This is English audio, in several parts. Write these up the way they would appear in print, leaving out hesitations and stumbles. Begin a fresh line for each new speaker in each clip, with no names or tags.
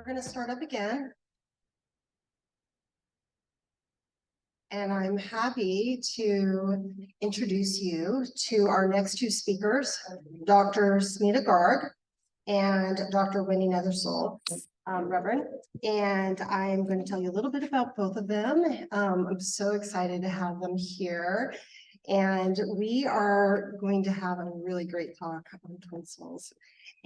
going to start up again. And I'm happy to introduce you to our next two speakers, Dr. SMITA GARG and Dr. Wendy Nethersole, Reverend. And I'm going to tell you a little bit about both of them. I'm so excited to have them here. And we are going to have a really great talk on Twinsouls.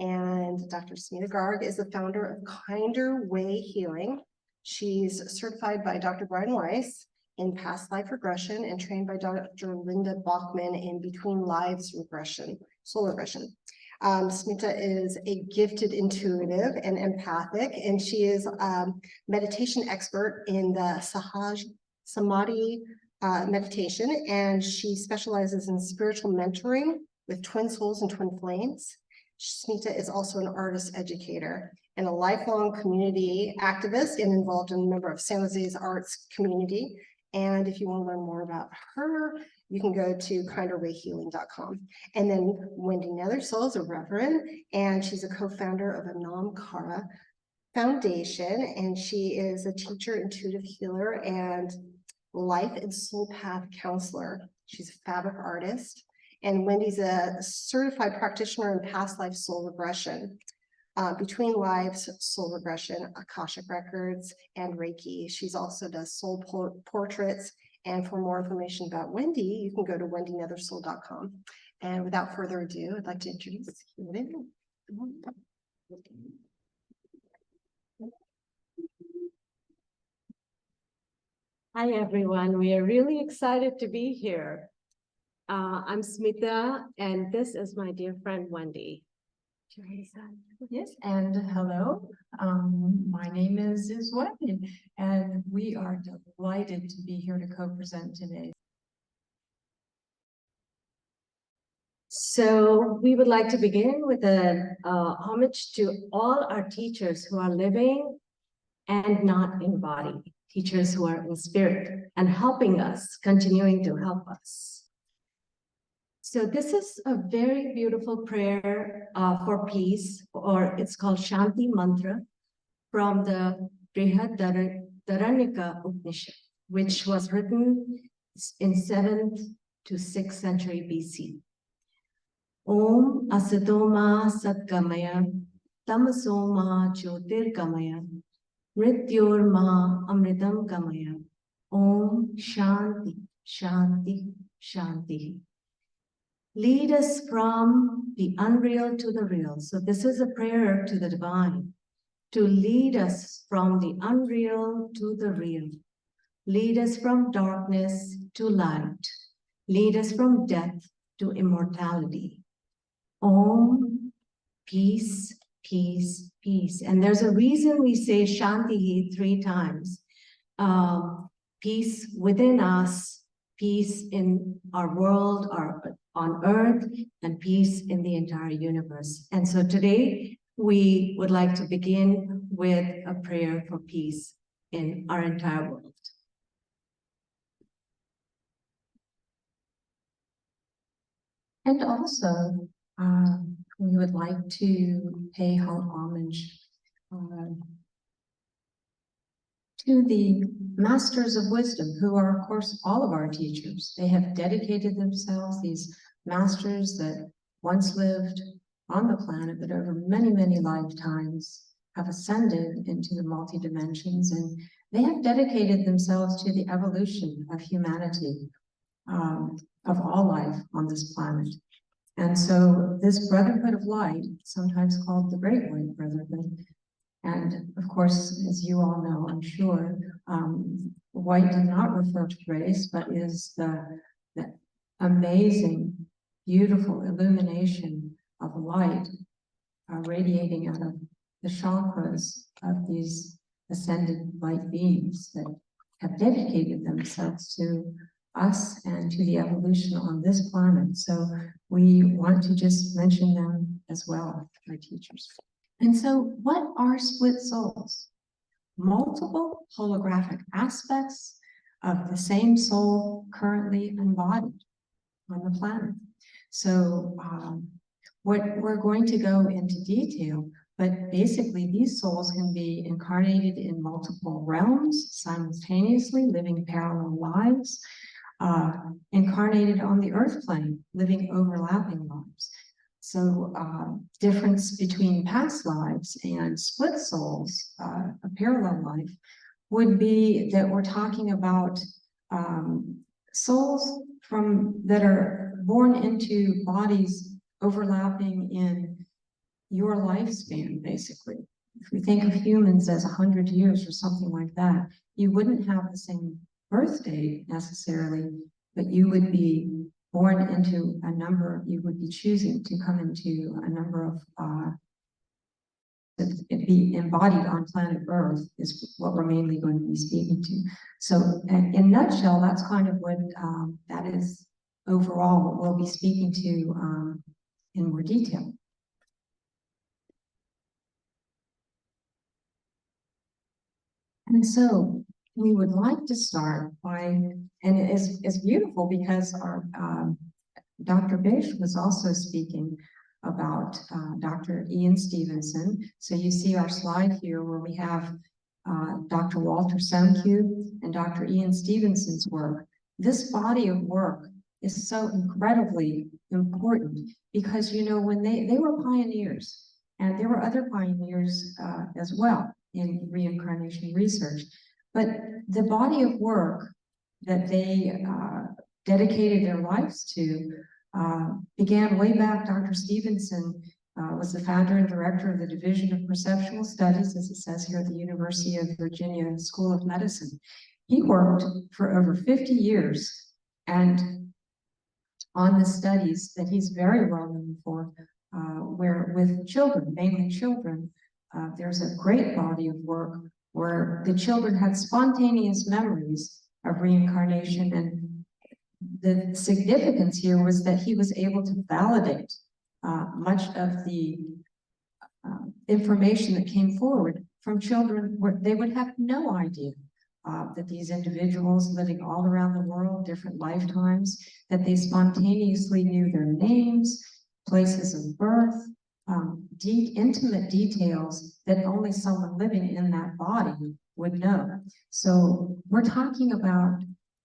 And Dr. SMITA GARG is the founder of Kinder Way Healing. She's certified by Dr. Brian Weiss in Past Life Regression and trained by Dr. Linda Backman in Between Lives Regression, Soul Regression. SMITA is a gifted intuitive and empathic, and she is a meditation expert in the Sahaj Samadhi Meditation, and she specializes in spiritual mentoring with Twinsouls and Twinflames. SMITA is also an artist educator and a lifelong community activist and involved in a member of San Jose's arts community. And if you want to learn more about her, you can go to kinderwayhealing.com. And then Wendy Nethersole is a reverend, and she's a co-founder of Anam Cara Foundation, and she is a teacher, intuitive healer, and life and soul path counselor. She's a fabric artist, and Wendy's a certified practitioner in Past Life Soul Regression, Between Lives Soul Regression, Akashic Records, and Reiki. She's also does soul portraits. And for more information about Wendy, you can go to wendynethersole.com. And without further ado, I'd like to introduce you.
Hi, everyone. We are really excited to be here. I'm SMITA, and this is my dear friend, Wendy.
Yes, and hello. My name is Wendy, and we are delighted to be here to co-present today.
So we would like to begin with a homage to all our teachers who are living and not in body, teachers who are in spirit and helping us, continuing to help us. So this is a very beautiful prayer for peace, or it's called Shanti Mantra from the Brihadaranyaka Upanishad, which was written in 7th to 6th century BC. Om Asatoma Satgamaya Tamasoma Jyotirgamaya Mrityorma Amritam Gamaya. Om Shanti Shanti Shanti. Lead us from the unreal to the real. So this is a prayer to the divine, to lead us from the unreal to the real. Lead us from darkness to light. Lead us from death to immortality. Om, peace, peace, peace. And there's a reason we say Shanti 3 times. Peace within us, peace in our world, on earth, and peace in the entire universe. And so today we would like to begin with a prayer for peace in our entire world.
And also, we would like to pay homage to the masters of wisdom, who are, of course, all of our teachers. They have dedicated themselves, these masters that once lived on the planet, but over many, many lifetimes have ascended into the multi-dimensions, and they have dedicated themselves to the evolution of humanity, of all life on this planet. And so this Brotherhood of Light, sometimes called the Great White Brotherhood, and of course, as you all know, I'm sure, white does not refer to race, but is the amazing, beautiful illumination of light radiating out of the chakras of these ascended light beings that have dedicated themselves to us and to the evolution on this planet. So we want to just mention them as well, our teachers. And so what are split souls? Multiple holographic aspects of the same soul currently embodied on the planet. So what we're going to go into detail But basically, these souls can be incarnated in multiple realms simultaneously, living parallel lives, incarnated on the earth plane, living overlapping lives. So difference between past lives and split souls, a parallel life, would be that we're talking about souls that are born into bodies overlapping in your lifespan, basically. If we think of humans as 100 years or something like that, you wouldn't have the same birth date necessarily, but you would be born into a number, you would be choosing to come into a number of, be embodied on planet Earth is what we're mainly going to be speaking to. So in a nutshell, that's kind of what that is overall what we'll be speaking to in more detail. And so we would like to start by, and it's beautiful because our Dr. Bish was also speaking about Dr. Ian Stevenson. So you see our slide here where we have Dr. Walter Semke and Dr. Ian Stevenson's work. This body of work is so incredibly important because, you know, when they were pioneers, and there were other pioneers as well in reincarnation research, but the body of work that they dedicated their lives to began way back. Dr. Stevenson was the founder and director of the Division of Perceptual Studies, as it says here at the University of Virginia School of Medicine. He worked for over 50 years and on the studies that he's very well known for, where with children, mainly children, there's a great body of work where the children had spontaneous memories of reincarnation, and the significance here was that he was able to validate much of the information that came forward from children where they would have no idea that these individuals living all around the world, different lifetimes, that they spontaneously knew their names, places of birth, intimate details that only someone living in that body would know. So we're talking about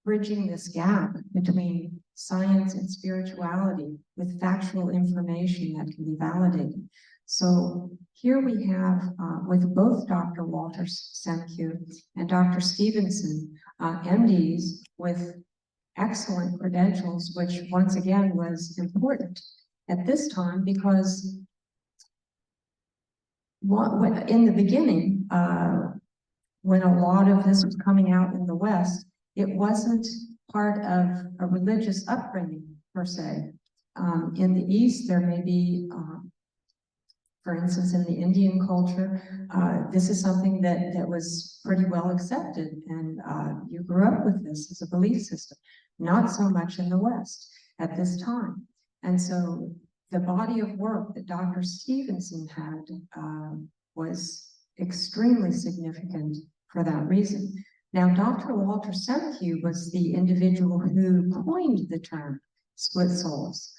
bridging this gap between science and spirituality with factual information that can be validated. So here we have, with both Dr. Walter Semke and Dr. Stevenson, MDs with excellent credentials, which once again was important at this time because in the beginning, when a lot of this was coming out in the West, it wasn't part of a religious upbringing per se. In the East, there may be, for instance, in the Indian culture, this is something that was pretty well accepted, and you grew up with this as a belief system. Not so much in the West at this time. And so the body of work that Dr. Stevenson had was extremely significant for that reason. Now, Dr. Walter Semke was the individual who coined the term split souls.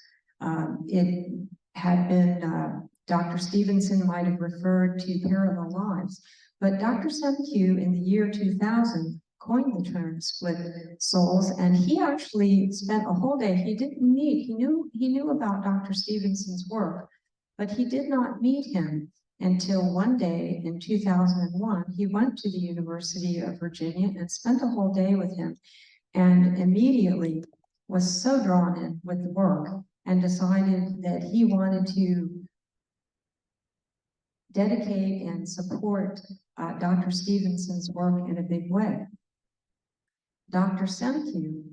It had been, Dr. Stevenson might have referred to parallel lives, but Dr. Semke in the year 2000 coined the term split souls, and he actually spent a whole day. He didn't meet, he knew about Dr. Stevenson's work, but he did not meet him until one day in 2001. He went to the University of Virginia and spent a whole day with him, and immediately was so drawn in with the work and decided that he wanted to dedicate and support Dr. Stevenson's work in a big way. Dr. Semke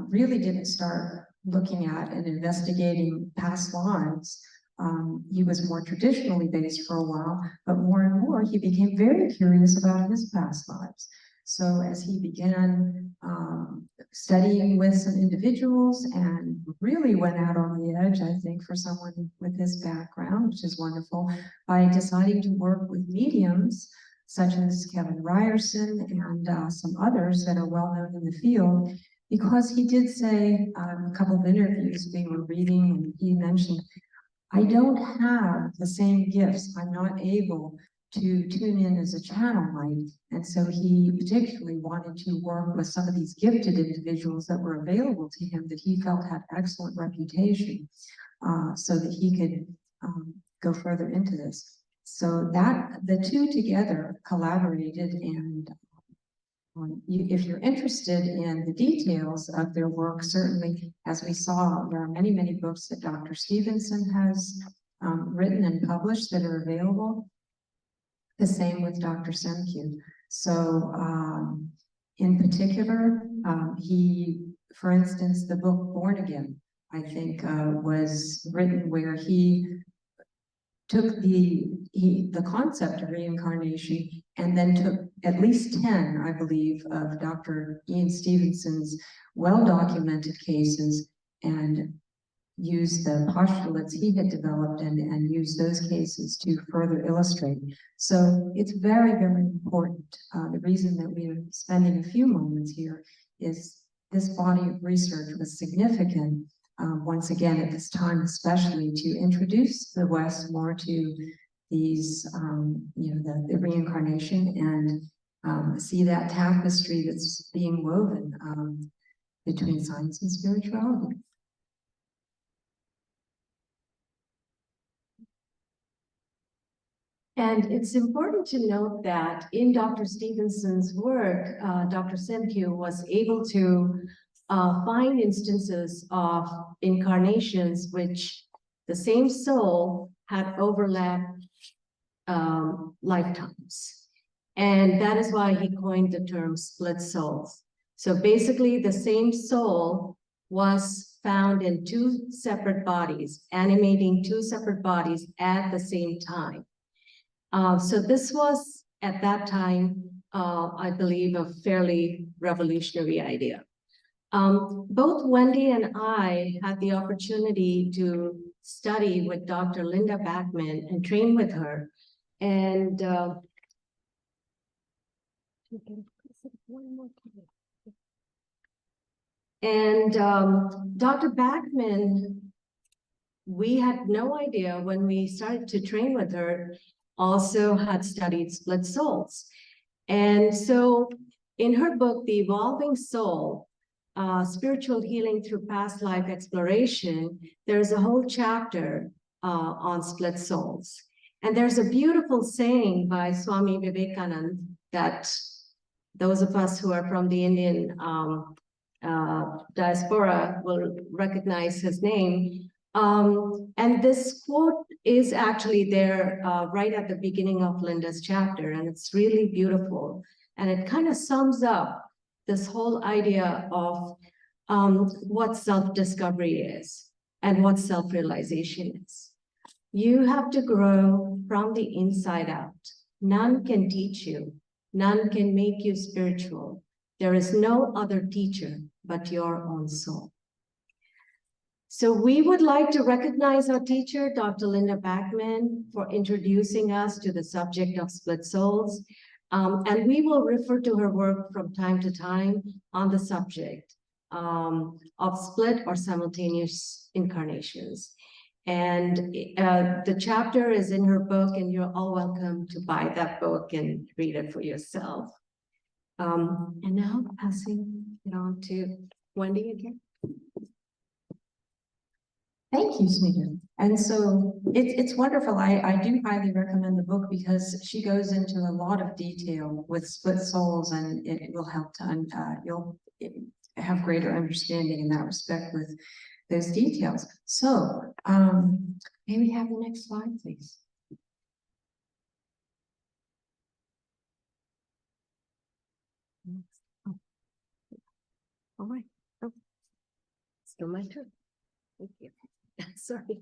really didn't start looking at and investigating past lives. He was more traditionally based for a while, but more and more he became very curious about his past lives. So as he began studying with some individuals and really went out on the edge, I think, for someone with his background, which is wonderful, by deciding to work with mediums such as Kevin Ryerson and some others that are well known in the field, because he did say a couple of interviews we were reading, and he mentioned, I don't have the same gifts. I'm not able to tune in as a channel light. And so he particularly wanted to work with some of these gifted individuals that were available to him that he felt had excellent reputation, so that he could go further into this. So that the two together collaborated, and if you're interested in the details of their work, certainly, as we saw, there are many, many books that Dr. Stevenson has written and published that are available. The same with Dr. Semkyu. So in particular, he, for instance, the book Born Again, I think was written where he took the concept of reincarnation and then took at least 10, I believe, of Dr. Ian Stevenson's well-documented cases and used the postulates he had developed and used those cases to further illustrate. So it's very, very important. The reason that we are spending a few moments here is this body of research was significant, once again at this time, especially to introduce the West more to these, the reincarnation, and see that tapestry that's being woven between science and spirituality.
And it's important to note that in Dr. Stevenson's work, Dr. Semkyu was able to find instances of incarnations which the same soul had overlapped lifetimes. And that is why he coined the term split souls. So basically the same soul was found in two separate bodies, animating two separate bodies at the same time. So this was, at that time, I believe, a fairly revolutionary idea. Both Wendy and I had the opportunity to study with Dr. Linda Backman and train with her. And Dr. Backman, we had no idea when we started to train with her, also had studied split souls. And so in her book, The Evolving Soul, Spiritual Healing Through Past Life Exploration, there's a whole chapter on split souls. And there's a beautiful saying by Swami Vivekananda that those of us who are from the Indian diaspora will recognize his name. And this quote is actually there right at the beginning of Linda's chapter, and it's really beautiful. And it kind of sums up this whole idea of what self-discovery is and what self-realization is. You have to grow from the inside out. None can teach you. None can make you spiritual. There is no other teacher but your own soul. So we would like to recognize our teacher, Dr. Linda Backman, for introducing us to the subject of split souls. And we will refer to her work from time to time on the subject of split or simultaneous incarnations. And the chapter is in her book, and you're all welcome to buy that book and read it for yourself. And now passing it on to Wendy again.
Thank you, Smita. And so it's wonderful. I do highly recommend the book because she goes into a lot of detail with split souls, and it will help to, you'll have greater understanding in that respect with those details. So may we have the next slide, please?
Oh. All right. Oh. Still my turn. Thank you. Sorry.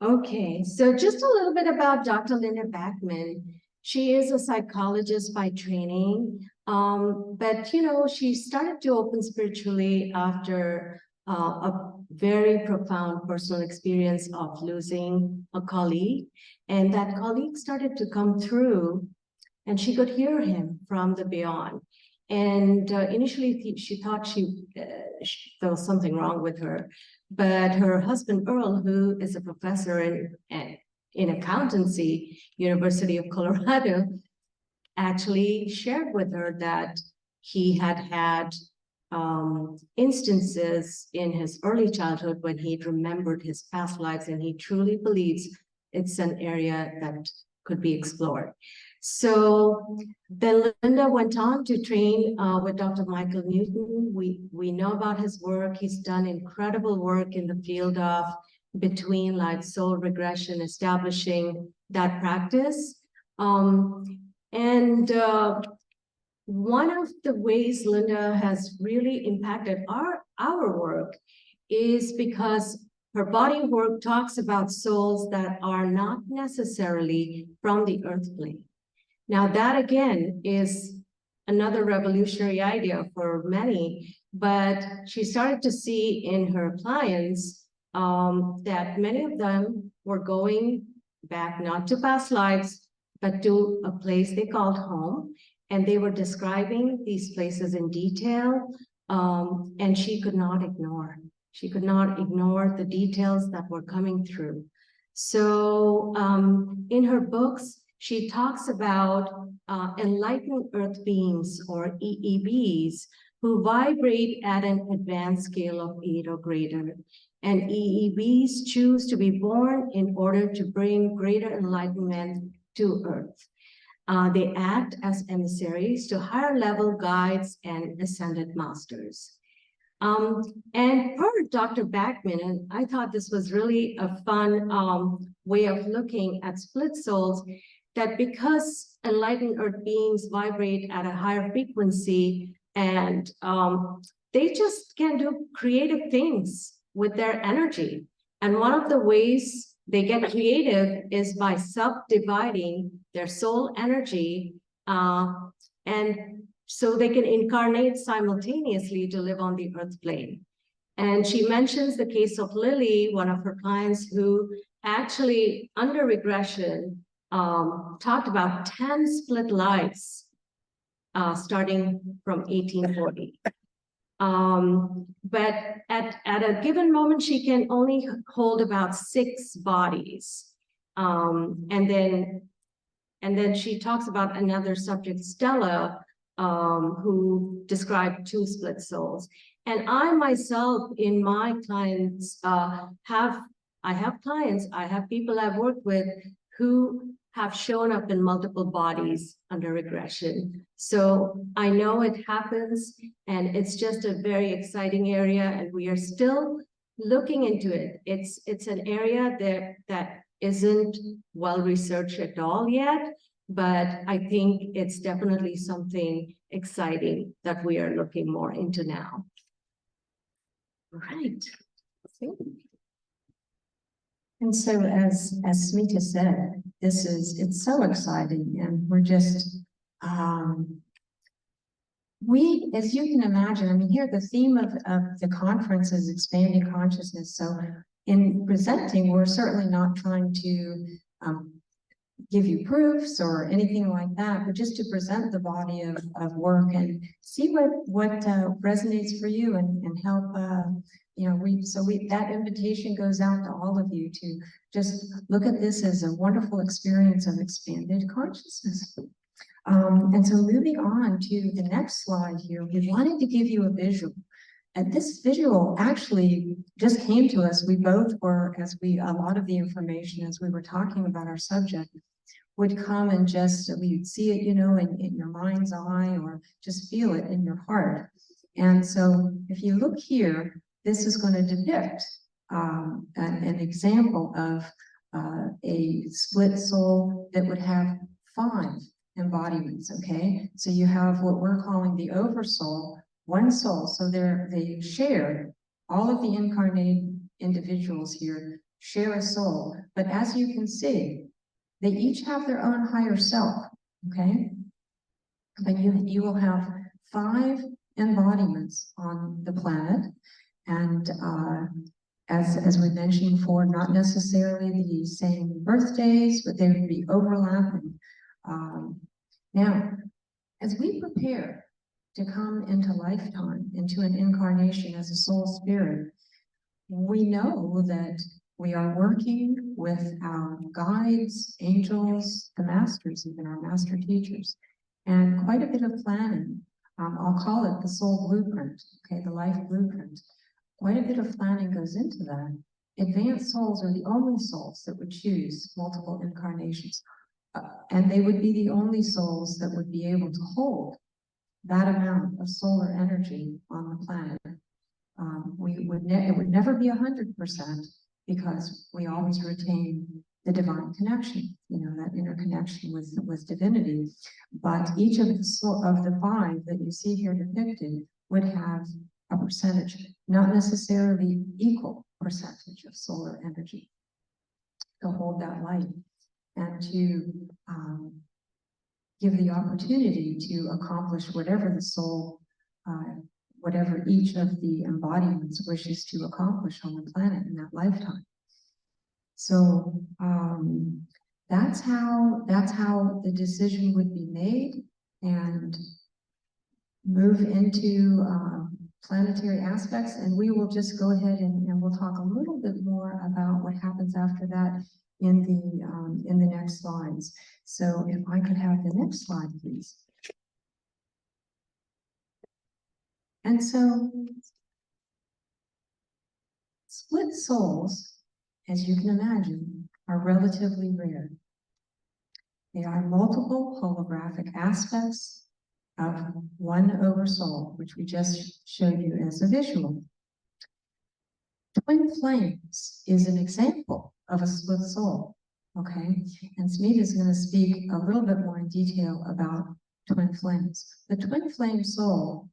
Okay, so just a little bit about Dr. Linda Backman. She is a psychologist by training, but she started to open spiritually after a very profound personal experience of losing a colleague, and that colleague started to come through, and she could hear him from the beyond. And initially she thought there was something wrong with her. But her husband, Earl, who is a professor in accountancy, University of Colorado, actually shared with her that he had had instances in his early childhood when he remembered his past lives, and he truly believes it's an area that could be explored. So then Linda went on to train with Dr. Michael Newton. We know about his work. He's done incredible work in the field of Between Lives Soul Regression, establishing that practice. One of the ways Linda has really impacted our work is because her body of work talks about souls that are not necessarily from the earth plane. Now that again is another revolutionary idea for many, but she started to see in her clients that many of them were going back not to past lives, but to a place they called home. And they were describing these places in detail, and she could not ignore. She could not ignore the details that were coming through. So in her books, she talks about enlightened earth beings, or EEBs, who vibrate at an advanced scale of 8 or greater. And EEBs choose to be born in order to bring greater enlightenment to earth. They act as emissaries to higher level guides and ascended masters. And per Dr. Backman, and I thought this was really a fun way of looking at split souls, that because enlightened earth beings vibrate at a higher frequency, and they just can do creative things with their energy. And one of the ways they get creative is by subdividing their soul energy, and so they can incarnate simultaneously to live on the earth plane. And she mentions the case of Lily, one of her clients, who actually under regression talked about 10 split lives starting from 1840. But at a given moment, she can only hold about 6 bodies. And then she talks about another subject, Stella, who described 2 split souls. And I myself, in my clients, I have clients, I have people I've worked with who have shown up in multiple bodies under regression. So I know it happens, and it's just a very exciting area, and we are still looking into it. It's an area that isn't well researched at all yet, but I think it's definitely something exciting that we are looking more into now. All right.
And so as Smita said, it's so exciting, and we're just, as you can imagine, I mean, here the theme of the conference is expanding consciousness. So in presenting, we're certainly not trying to give you proofs or anything like that, but just to present the body of work and see what resonates for you, and help, that invitation goes out to all of you to just look at this as a wonderful experience of expanded consciousness. And so moving on to the next slide here, we wanted to give you a visual. And this visual actually just came to us. We both were, a lot of the information as we were talking about our subject would come, and just, we'd see it, in your mind's eye, or just feel it in your heart. And so if you look here, this is going to depict an example of a split soul that would have 5 embodiments, okay? So you have what we're calling the oversoul, one soul. So they share, all of the incarnated individuals here share a soul. But as you can see, they each have their own higher self, okay? But you will have 5 embodiments on the planet. And as we mentioned before, not necessarily the same birthdays, but they would be overlapping. Now, as we prepare to come into lifetime, into an incarnation as a soul spirit, we know that we are working with our guides, angels, the masters, even our master teachers, and quite a bit of planning. I'll call it the soul blueprint, okay, the life blueprint. Quite a bit of planning goes into that. Advanced souls are the only souls that would choose multiple incarnations. And they would be the only souls that would be able to hold that amount of solar energy on the planet. It would never be 100% because we always retain the divine connection, you know, that interconnection with divinity. But each of the five that you see here depicted would have a percentage, not necessarily equal percentage of solar energy to hold that light and to give the opportunity to accomplish whatever the soul, whatever each of the embodiments wishes to accomplish on the planet in that lifetime. So that's how the decision would be made and move into planetary aspects. And we will just go ahead and we'll talk a little bit more about what happens after that in the next slides. So if I could have the next slide, please. And so split souls, as you can imagine, are relatively rare. They are multiple holographic aspects of one oversoul, which we just showed you as a visual. Twin flames is an example of a split soul, okay? And SMITA is going to speak a little bit more in detail about twin flames. The twin flame soul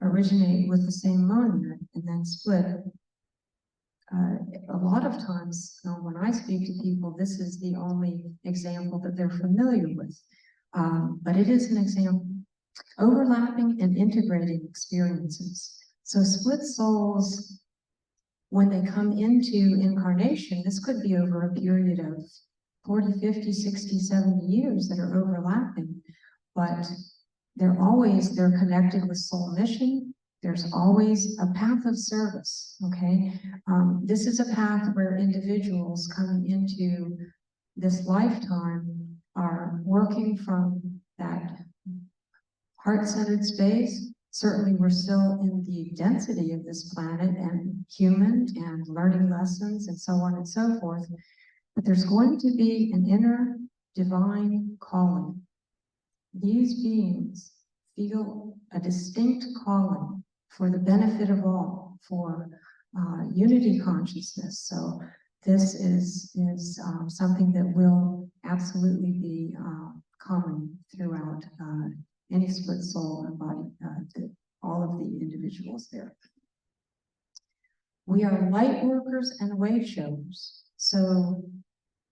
originate with the same monad and then split. A lot of times when I speak to people, this is the only example that they're familiar with. But it is an example. Overlapping and integrating experiences. So split souls, when they come into incarnation, this could be over a period of 40, 50, 60, 70 years that are overlapping, but they're connected with soul mission. There's always a path of service, okay? This is a path where individuals coming into this lifetime are working from that heart-centered space. Certainly we're still in the density of this planet and human and learning lessons and so on and so forth. But there's going to be an inner divine calling. These beings feel a distinct calling for the benefit of all, for unity consciousness. So this is something that will absolutely be common throughout any split soul and body, all of the individuals there. We are light workers and wave showers. So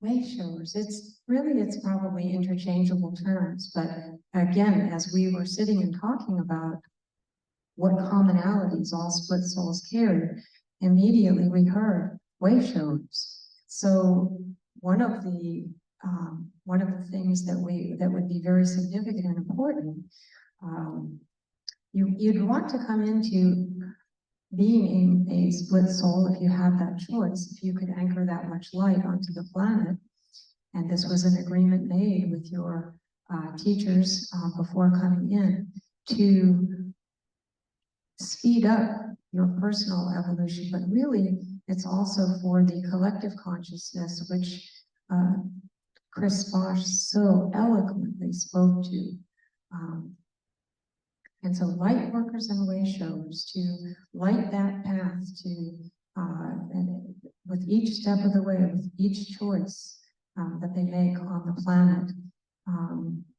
wave showers, it's probably interchangeable terms, but again, as we were sitting and talking about what commonalities all split souls carry, immediately we heard wave showers. So one of the things that would be very significant and important, you'd want to come into being a split soul if you had that choice, if you could anchor that much light onto the planet. And this was an agreement made with your teachers before coming in to speed up your personal evolution, but really it's also for the collective consciousness, which Chris Bosch so eloquently spoke to. And so light workers and way showers to light that path to, and with each step of the way, with each choice that they make on the planet,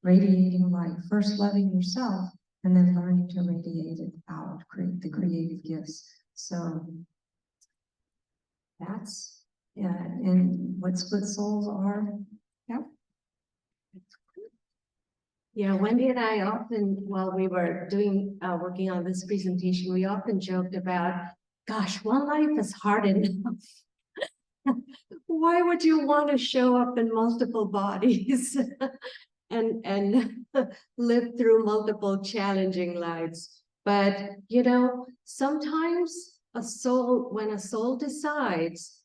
radiating light, first loving yourself, and then learning to radiate it out, create the creative gifts. So that's, and what split souls are. Yeah.
Yeah, Wendy and I often, while we were working on this presentation, we often joked about, gosh, one life is hard enough. Why would you want to show up in multiple bodies? and lived through multiple challenging lives. But, you know, sometimes when a soul decides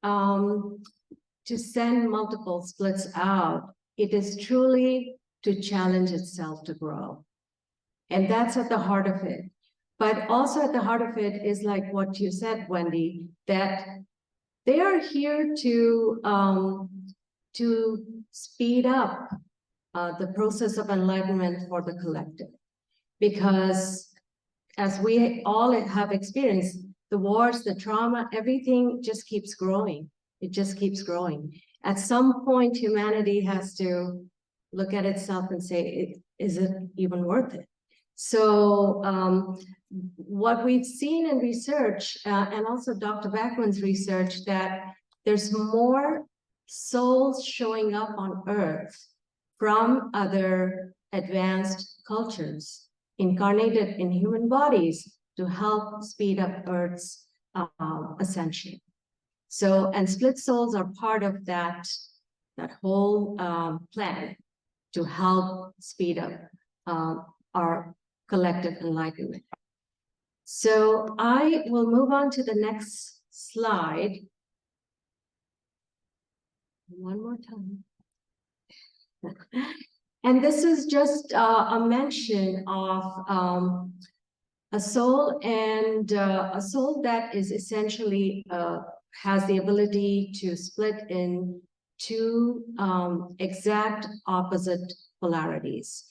to send multiple splits out, it is truly to challenge itself to grow. And that's at the heart of it. But also at the heart of it is like what you said, Wendy, that they are here to speed up the process of enlightenment for the collective. Because as we all have experienced, the wars, the trauma, everything just keeps growing. It just keeps growing. At some point, humanity has to look at itself and say, is it even worth it? So what we've seen in research, and also Dr. Backman's research, that there's more souls showing up on Earth from other advanced cultures, incarnated in human bodies to help speed up Earth's ascension. So, and split souls are part of that whole plan to help speed up our collective enlightenment. So I will move on to the next slide. One more time. And this is just a mention of a soul, and a soul that is essentially has the ability to split in two exact opposite polarities.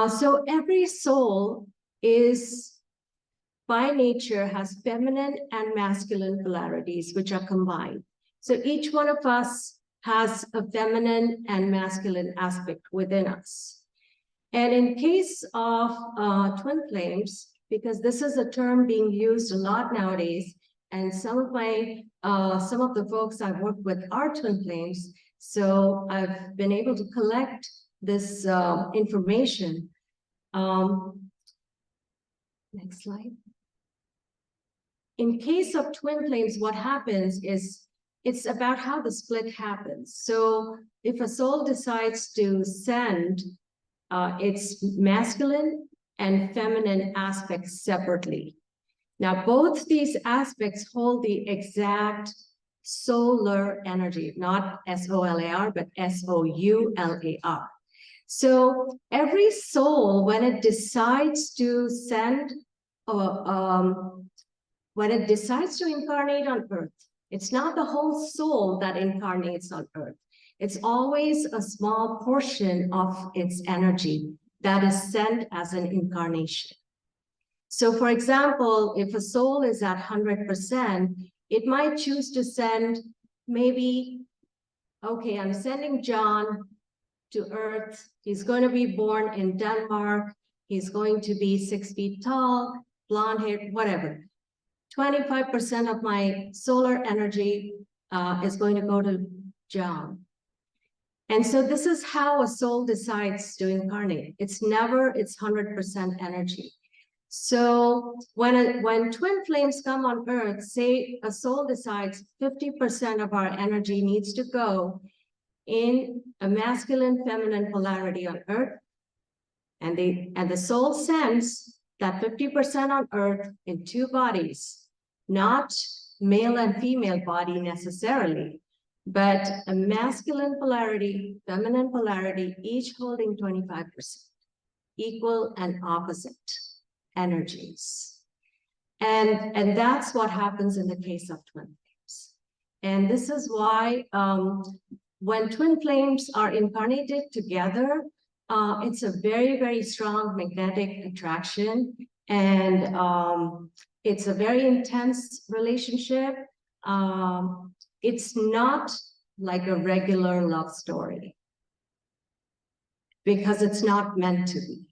So every soul is, by nature, has feminine and masculine polarities, which are combined. So each one of us has a feminine and masculine aspect within us. And in case of twin flames, because this is a term being used a lot nowadays, and some of the folks I've worked with are twin flames, so I've been able to collect this information. Next slide. In case of twin flames, what happens is it's about how the split happens. So if a soul decides to send its masculine and feminine aspects separately. Now, both these aspects hold the exact solar energy, not S-O-L-A-R, but S-O-U-L-A-R. So every soul, when it decides to send, when it decides to incarnate on Earth, it's not the whole soul that incarnates on Earth. It's always a small portion of its energy that is sent as an incarnation. So for example, if a soul is at 100%, it might choose to send maybe, okay, I'm sending John to Earth. He's going to be born in Denmark. He's going to be 6 feet tall, blonde hair, whatever. 25% of my solar energy is going to go to John. And so this is how a soul decides to incarnate. It's never its 100% energy. So when twin flames come on Earth, say a soul decides 50% of our energy needs to go in a masculine feminine polarity on Earth, and the soul sends that 50% on Earth in two bodies, not male and female body necessarily, but a masculine polarity, feminine polarity, each holding 25%, equal and opposite energies. And that's what happens in the case of twin flames. And this is why when twin flames are incarnated together, it's a very, very strong magnetic attraction, and it's a very intense relationship. It's not like a regular love story, because it's not meant to be.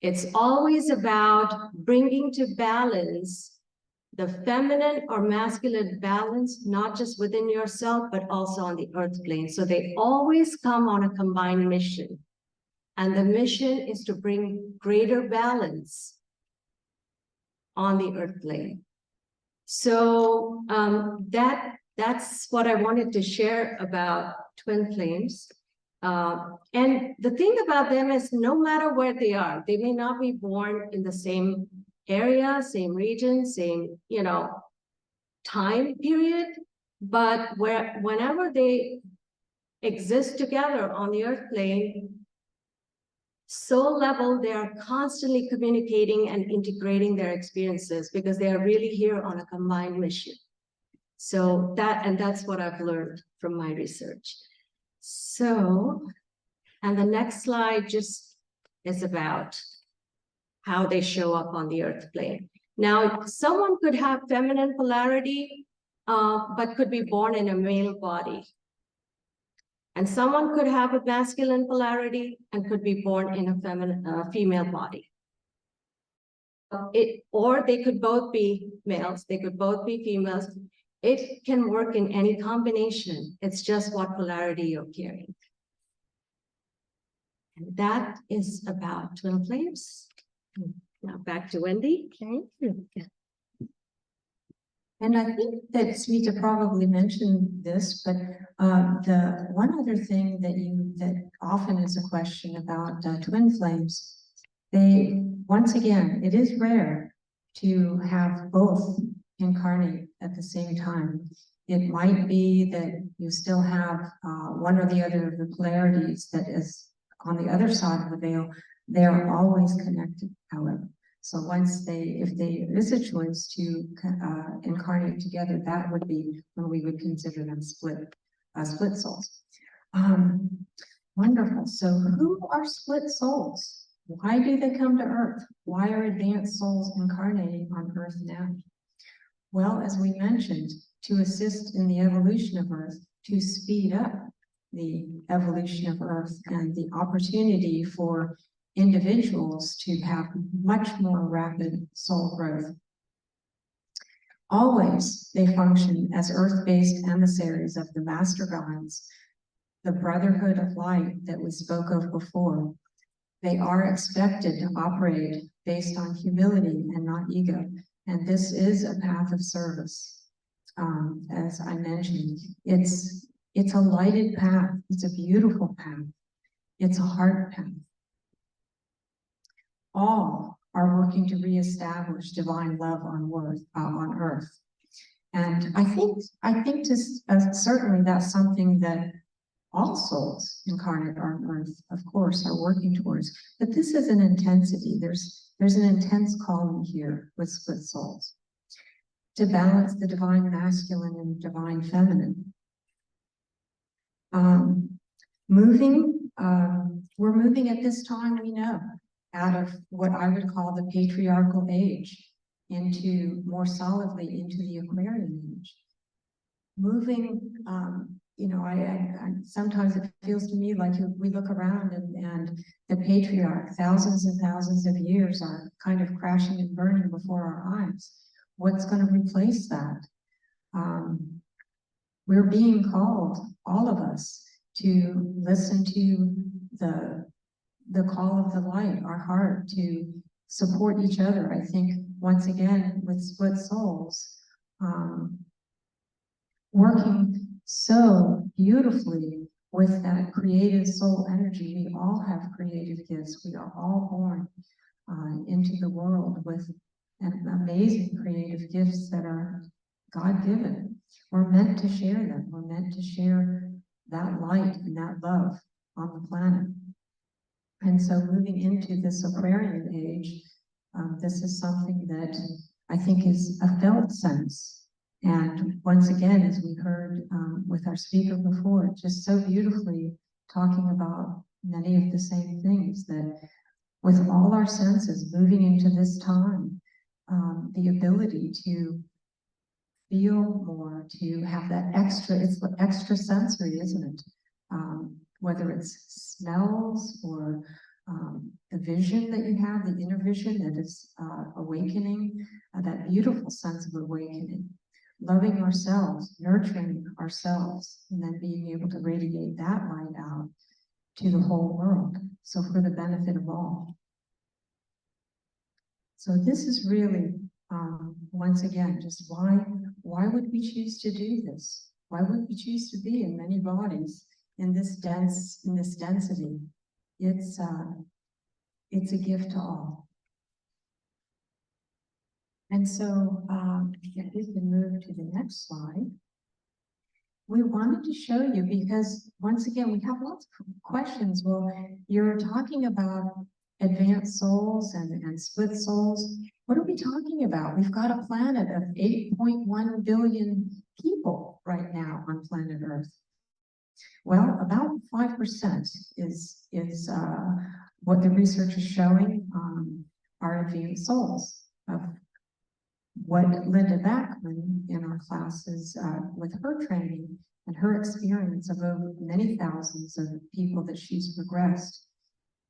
It's always about bringing to balance the feminine or masculine balance, not just within yourself, but also on the earth plane. So they always come on a combined mission. And the mission is to bring greater balance on the earth plane. So that's what I wanted to share about twin flames. And the thing about them is no matter where they are, they may not be born in the same area, same region, same, time period, but whenever they exist together on the earth plane, soul level, they are constantly communicating and integrating their experiences because they are really here on a combined mission. So that's what I've learned from my research. So, and the next slide just is about how they show up on the earth plane. Now, someone could have feminine polarity, but could be born in a male body. And someone could have a masculine polarity and could be born in a female body. Or they could both be males, they could both be females. It can work in any combination. It's just what polarity you're carrying. And that is about twin flames. Now back to Wendy.
Thank you. And I think that SMITA probably mentioned this, but the one other thing that often is a question about twin flames, once again, it is rare to have both incarnate at the same time. It might be that you still have one or the other of the polarities that is on the other side of the veil. They are always connected, however. So if there is a choice to incarnate together, that would be when we would consider them split souls. Wonderful. So who are split souls? Why do they come to Earth? Why are advanced souls incarnating on Earth now? Well, as we mentioned, to assist in the evolution of Earth, to speed up the evolution of Earth and the opportunity for individuals to have much more rapid soul growth. Always they function as earth-based emissaries of the master gods, the brotherhood of light that we spoke of before. They are expected to operate based on humility and not ego. And this is a path of service. As I mentioned, it's a lighted path. It's a beautiful path. It's a heart path. All are working to reestablish divine love on Earth. And I think certainly that's something that all souls incarnate on Earth, of course, are working towards. But this is an intensity. There's an intense calling here with split souls to balance the divine masculine and divine feminine. We're moving at this time, we know, out of what I would call the patriarchal age into more solidly into the Aquarian age. Moving, I sometimes it feels to me like we look around and the patriarch, thousands and thousands of years are kind of crashing and burning before our eyes. What's going to replace that? We're being called, all of us, to listen to the call of the light, our heart, to support each other. I think, once again, with split souls, working so beautifully with that creative soul energy. We all have creative gifts. We are all born into the world with amazing creative gifts that are God-given. We're meant to share them. We're meant to share that light and that love on the planet. And so moving into this Aquarian age, this is something that I think is a felt sense. And once again, as we heard with our speaker before, just so beautifully talking about many of the same things, that with all our senses moving into this time, the ability to feel more, to have that extra, it's extra sensory, isn't it? Whether it's smells or the vision that you have, the inner vision that is awakening, that beautiful sense of awakening. Loving ourselves, nurturing ourselves, and then being able to radiate that light out to the whole world, so for the benefit of all. So this is really, once again, just why would we choose to do this? Why would we choose to be in many bodies in this density, it's a gift to all. And so, if we can move to the next slide. We wanted to show you because, once again, we have lots of questions. Well, you're talking about advanced souls and split souls. What are we talking about? We've got a planet of 8.1 billion people right now on planet Earth. Well, about 5% is what the research is showing are advanced souls. Of what Linda Backman in our classes with her training and her experience of over many thousands of people that she's regressed,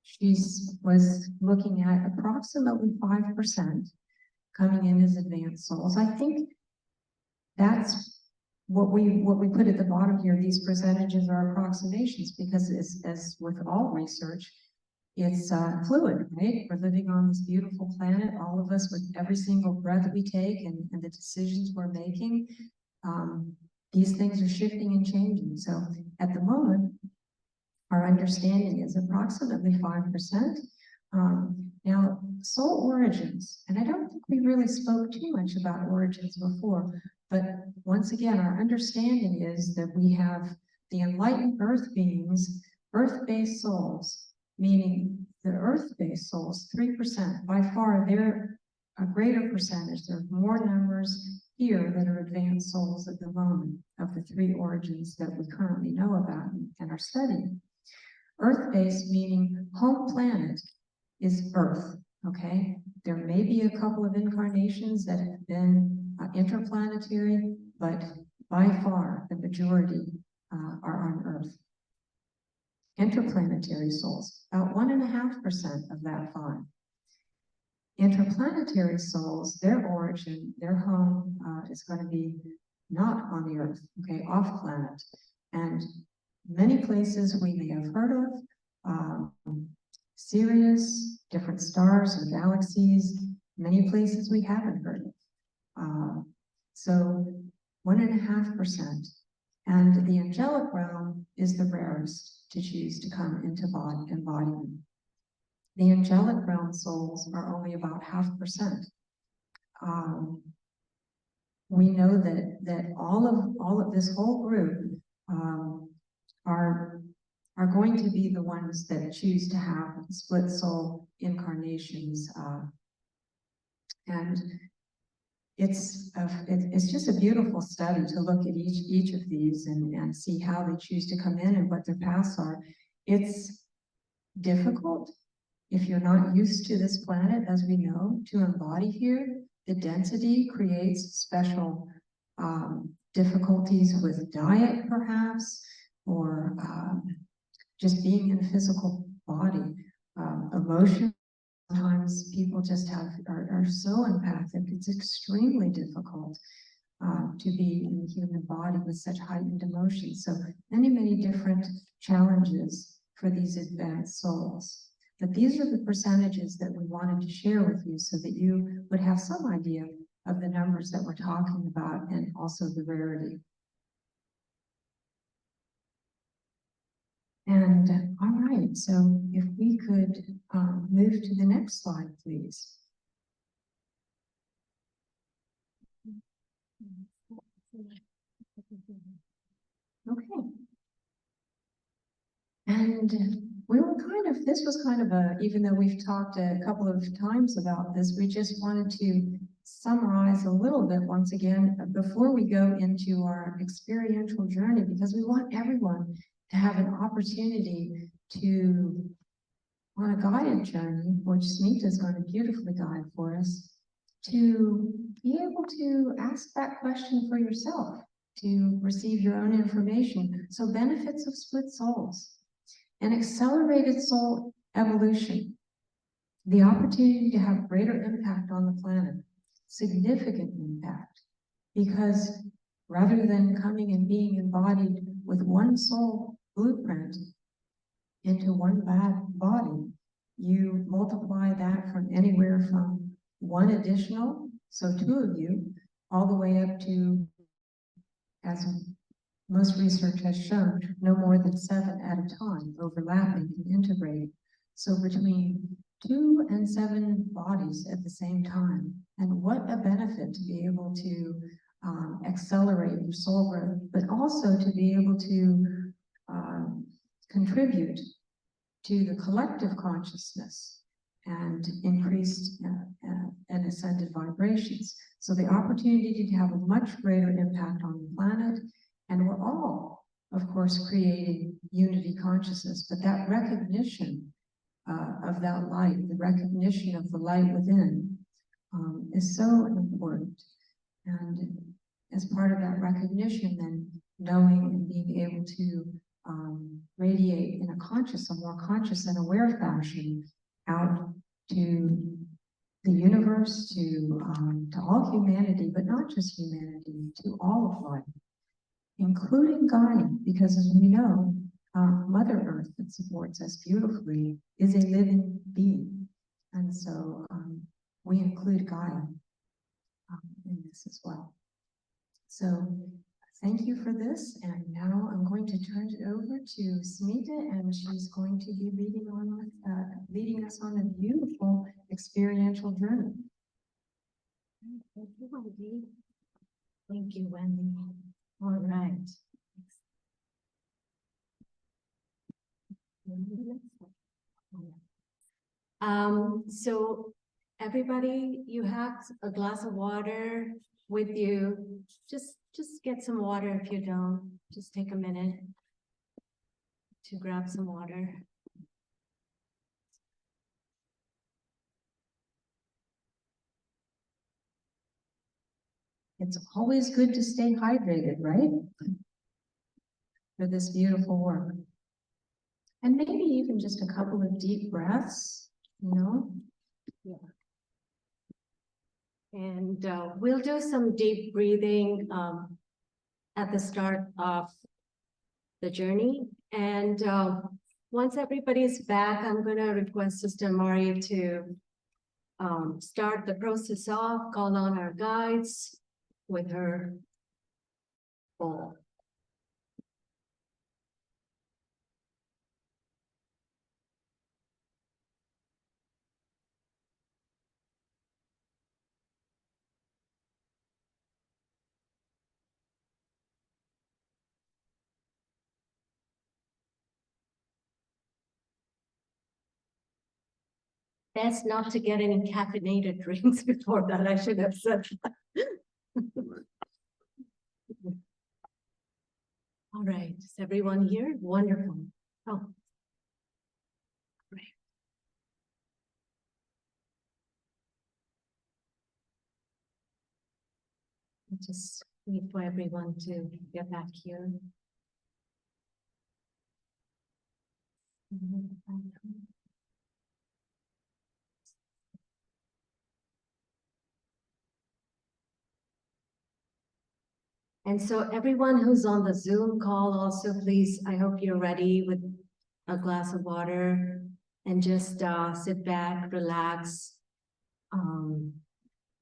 she was looking at approximately 5% coming in as advanced souls. I think that's what we put at the bottom here. These percentages are approximations because, as with all research, it's fluid, right? We're living on this beautiful planet, all of us, with every single breath we take and the decisions we're making. These things are shifting and changing. So at the moment, our understanding is approximately 5%. Now, soul origins, and I don't think we really spoke too much about origins before, but once again, our understanding is that we have the enlightened earth beings, earth-based souls, meaning the earth-based souls, 3%. By far, they're a greater percentage. There are more numbers here that are advanced souls at the moment of the 3 origins that we currently know about and are studying. Earth-based, meaning home planet, is Earth, okay? There may be a couple of incarnations that have been interplanetary, but by far the majority are on Earth. Interplanetary souls, about 1.5% of that 5. Interplanetary souls, their origin, their home is going to be not on the Earth, okay, off planet. And many places we may have heard of, Sirius, different stars or galaxies, many places we haven't heard of. So 1.5%. And the angelic realm is the rarest to choose to come into embodiment. The angelic realm souls are only about 0.5%. We know that all of this whole group are going to be the ones that choose to have split soul incarnations, and it's just a beautiful study to look at each of these and see how they choose to come in and what their paths are. It's difficult if you're not used to this planet, as we know, to embody here. The density creates special difficulties with diet, perhaps, or just being in a physical body. Emotion, sometimes people just are so empathic, it's extremely difficult to be in the human body with such heightened emotions. So many different challenges for these advanced souls. But these are the percentages that we wanted to share with you so that you would have some idea of the numbers that we're talking about and also the rarity. And all right, so if we could move to the next slide, please. Okay. And we were this was kind of even though we've talked a couple of times about this, we just wanted to summarize a little bit once again before we go into our experiential journey, because we want everyone to have an opportunity to, on a guided journey, which SMITA is going to beautifully guide for us, to be able to ask that question for yourself, to receive your own information. So benefits of split souls, an accelerated soul evolution, the opportunity to have greater impact on the planet, significant impact, because rather than coming and being embodied with one soul blueprint into one body, you multiply that from anywhere from 1 additional, so 2 of you, all the way up to, as most research has shown no more than 7 at a time, overlapping and integrating. So between 2 and 7 bodies at the same time. And what a benefit to be able to accelerate your soul growth, but also to be able to contribute to the collective consciousness and increased and ascended vibrations. So the opportunity to have a much greater impact on the planet, and we're all, of course, creating unity consciousness, but that recognition of that light, the recognition of the light within, is so important. And as part of that recognition, then knowing and being able to radiate in a more conscious and aware fashion out to the universe, to all humanity, but not just humanity, to all of life, including Gaia, because as we know, Mother Earth that supports us beautifully is a living being. And so we include Gaia in this as well. So thank you for this. And now I'm going to turn it over to SMITA, and she's going to be leading us on a beautiful experiential journey.
Thank you, Wendy. Thank you, Wendy. All right. So everybody, you have a glass of water with you. Just get some water. If you don't, just take a minute to grab some water.
It's always good to stay hydrated, right? For this beautiful work. And maybe even just a couple of deep breaths, you know?
Yeah. And we'll do some deep breathing at the start of the journey. And once everybody's back, I'm going to request Sister Mari to start the process off, call on our guides with her bowl. Best not to get any caffeinated drinks before that. I should have said that. All right, is everyone here? Wonderful. Oh, great. I'll just wait for everyone to get back here. And so everyone who's on the Zoom call also, please, I hope you're ready with a glass of water and just sit back, relax,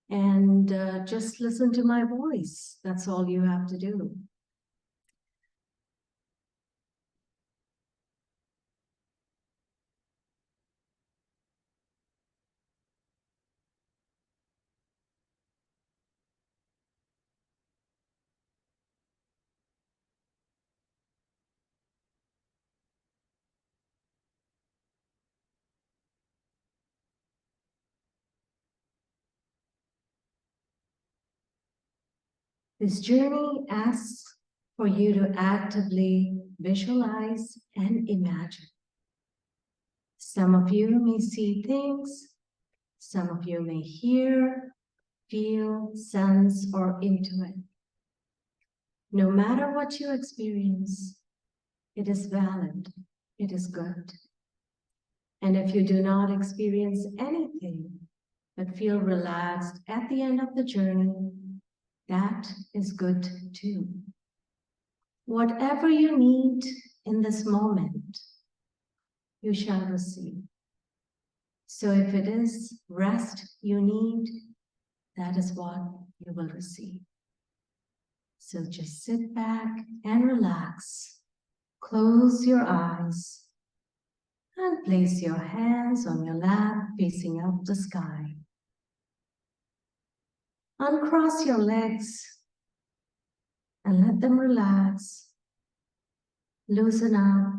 and just listen to my voice. That's all you have to do. This journey asks for you to actively visualize and imagine. Some of you may see things, some of you may hear, feel, sense, or intuit. No matter what you experience, it is valid, it is good. And if you do not experience anything, but feel relaxed at the end of the journey, that is good too. Whatever you need in this moment, you shall receive. So if it is rest you need, that is what you will receive. So just sit back and relax. Close your eyes and place your hands on your lap facing up the sky. Uncross your legs and let them relax. Loosen up.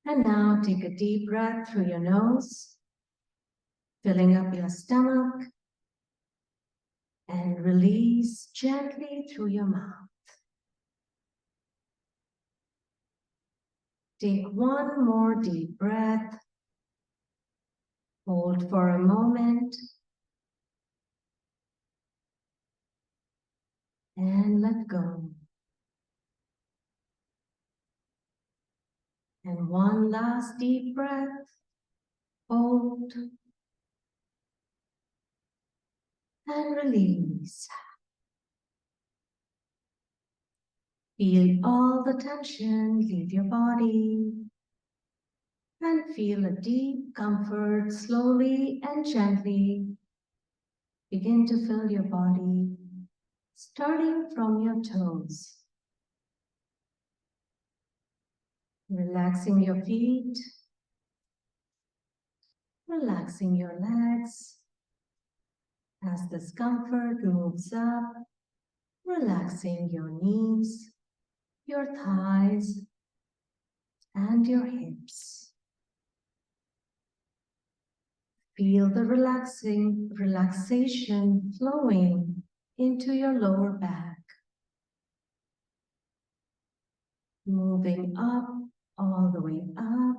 And now take a deep breath through your nose, filling up your stomach, and release gently through your mouth. Take one more deep breath. Hold for a moment. And let go. And one last deep breath. Hold. And release. Feel all the tension leave your body. And feel a deep comfort slowly and gently begin to fill your body, starting from your toes. Relaxing your feet, relaxing your legs. As this comfort moves up, relaxing your knees, your thighs, and your hips. Feel the relaxation flowing into your lower back. Moving up, all the way up,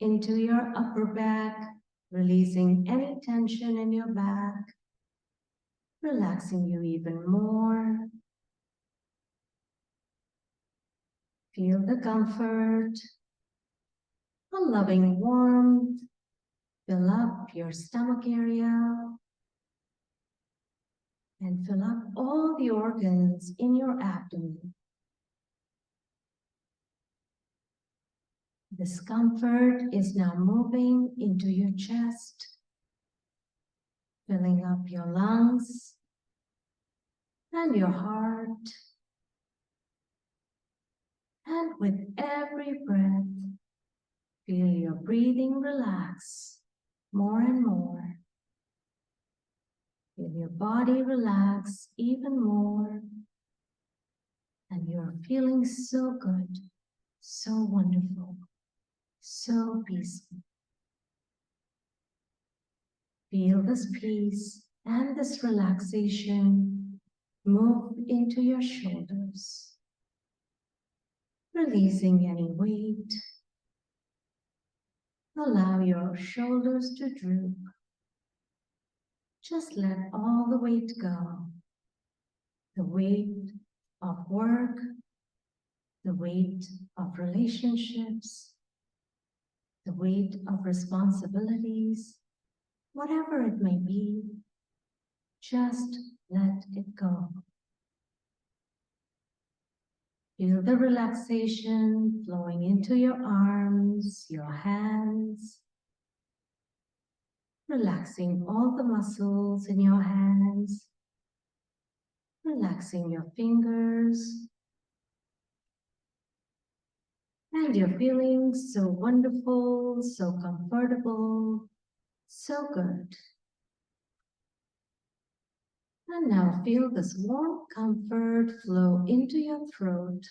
into your upper back, releasing any tension in your back, relaxing you even more. Feel the comfort, a loving warmth, fill up your stomach area, and fill up all the organs in your abdomen. This comfort is now moving into your chest, filling up your lungs and your heart. And with every breath, feel your breathing relax more and more. Feel your body relax even more. And you're feeling so good, so wonderful, so peaceful. Feel this peace and this relaxation move into your shoulders, releasing any weight. Allow your shoulders to droop. Just let all the weight go. The weight of work, the weight of relationships, the weight of responsibilities, whatever it may be, just let it go. Feel the relaxation flowing into your arms, your hands, relaxing all the muscles in your hands, relaxing your fingers, and you're feeling so wonderful, so comfortable, so good. And now feel this warm comfort flow into your throat,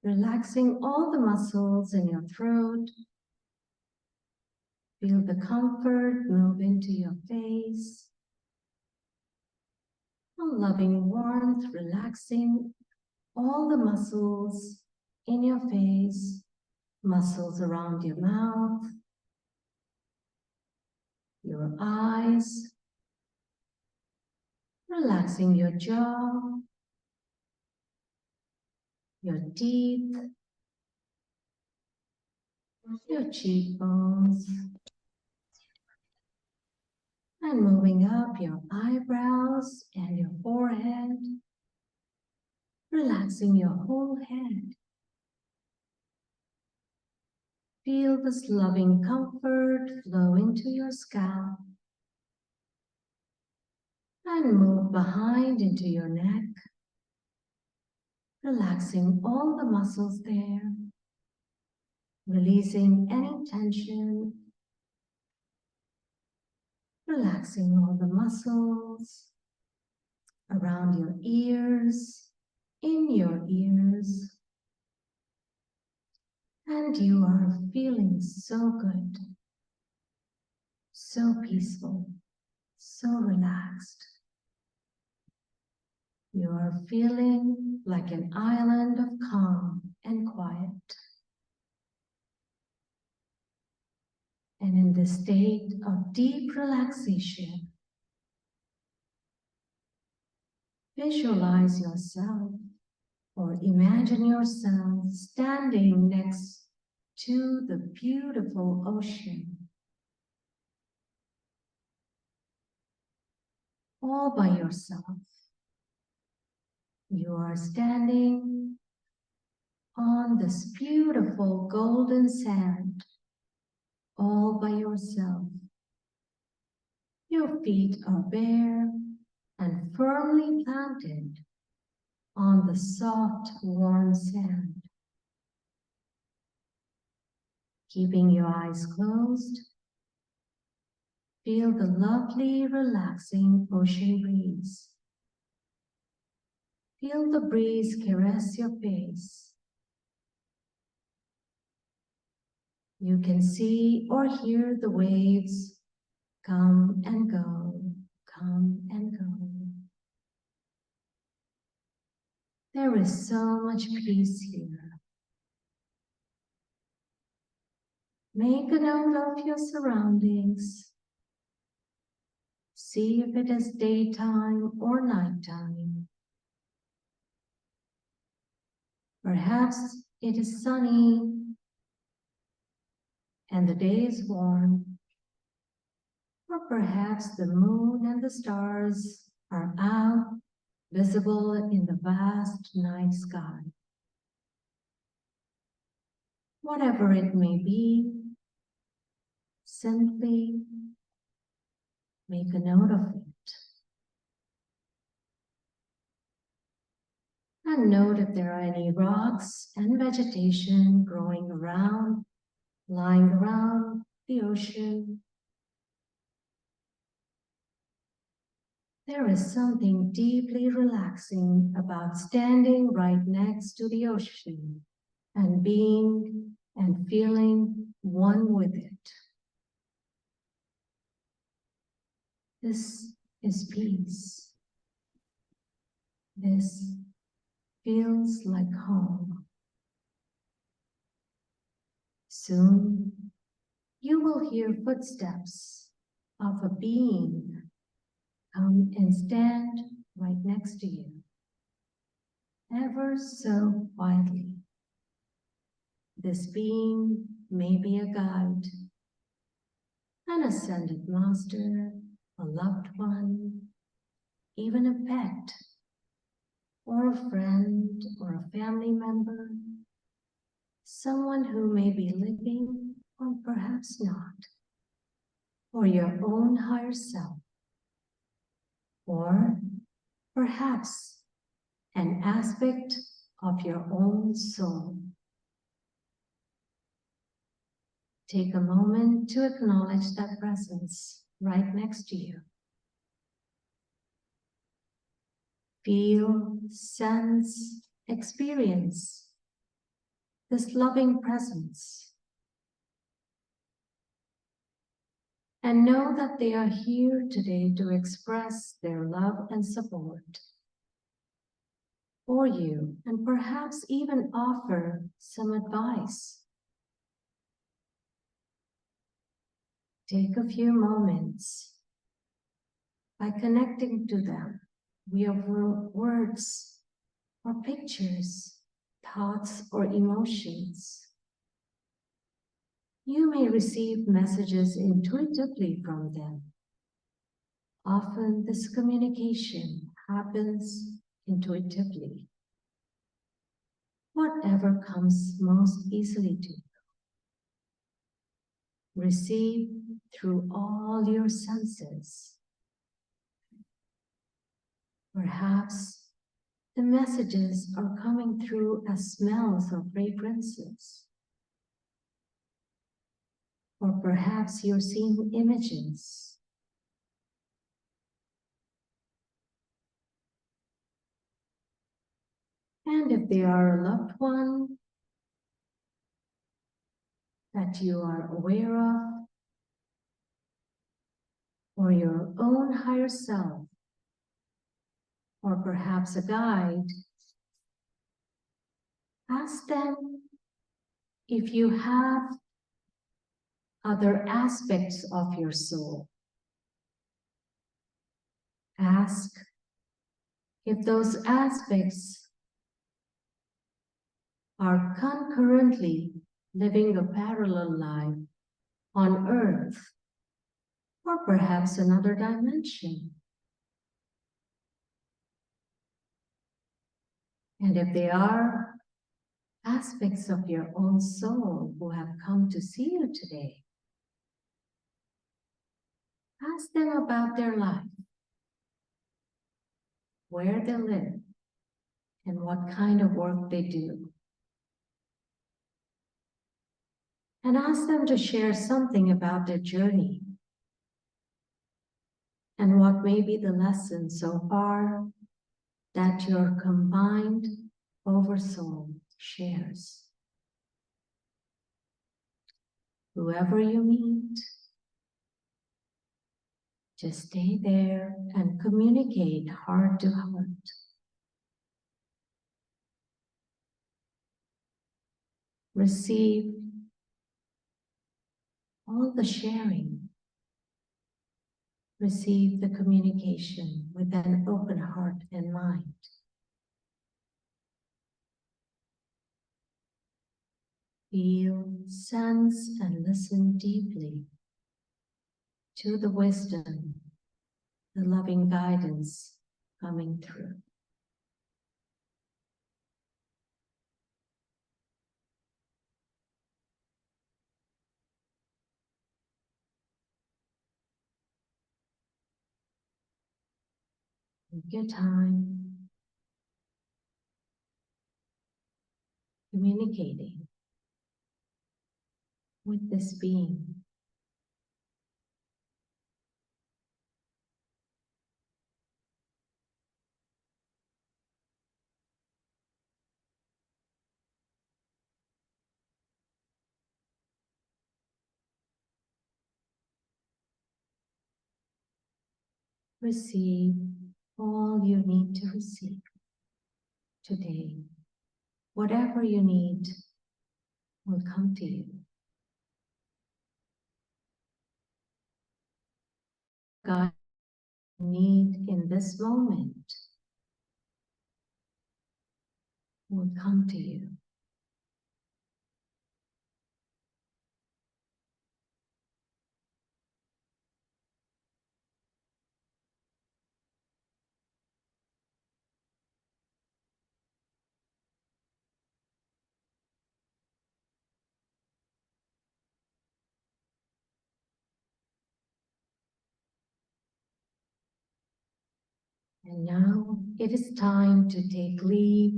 relaxing all the muscles in your throat. Feel the comfort move into your face. A loving warmth relaxing all the muscles in your face, muscles around your mouth, your eyes, relaxing your jaw, your teeth, your cheekbones, and moving up your eyebrows and your forehead, relaxing your whole head. Feel this loving comfort flow into your scalp, And move behind into your neck, relaxing all the muscles there, releasing any tension, relaxing all the muscles around your ears, in your ears. And you are feeling so good, so peaceful, so relaxed. You are feeling like an island of calm and quiet. And in this state of deep relaxation, visualize yourself or imagine yourself standing next to the beautiful ocean, all by yourself. You are standing on this beautiful golden sand, all by yourself. Your feet are bare and firmly planted on the soft, warm sand. Keeping your eyes closed, feel the lovely, relaxing ocean breeze. Feel the breeze caress your face. You can see or hear the waves come and go, come and go. There is so much peace here. Make a note of your surroundings. See if it is daytime or nighttime. Perhaps it is sunny and the day is warm, or perhaps the moon and the stars are out, visible in the vast night sky. Whatever it may be, simply make a note of it. And note if there are any rocks and vegetation growing around, lying around the ocean. There is something deeply relaxing about standing right next to the ocean and being and feeling one with it. This is peace. This feels like home. Soon, you will hear footsteps of a being come and stand right next to you, ever so quietly. This being may be a guide, an ascended master, a loved one, even a pet, or a friend, or a family member, someone who may be living or perhaps not, or your own higher self, or perhaps an aspect of your own soul. Take a moment to acknowledge that presence right next to you. Feel, sense, experience this loving presence. And know that they are here today to express their love and support for you, and perhaps even offer some advice. Take a few moments by connecting to them via words or pictures, thoughts or emotions. You may receive messages intuitively from them. Often this communication happens intuitively. Whatever comes most easily to you. Receive through all your senses. Perhaps the messages are coming through as smells or fragrances. Or perhaps you're seeing images. And if they are a loved one that you are aware of, or your own higher self, or perhaps a guide, ask them if you have other aspects of your soul. Ask if those aspects are concurrently living a parallel life on Earth, or perhaps another dimension. And if they are aspects of your own soul who have come to see you today, ask them about their life, where they live, and what kind of work they do. And ask them to share something about their journey and what may be the lesson so far that your combined oversoul shares. Whoever you meet, just stay there and communicate heart to heart. Receive all the sharing. Receive the communication with an open heart and mind. Feel, sense, and listen deeply to the wisdom, the loving guidance coming through. Take your time communicating with this being. Receive all you need to receive today. Whatever you need will come to you. God need in this moment will come to you. And now it is time to take leave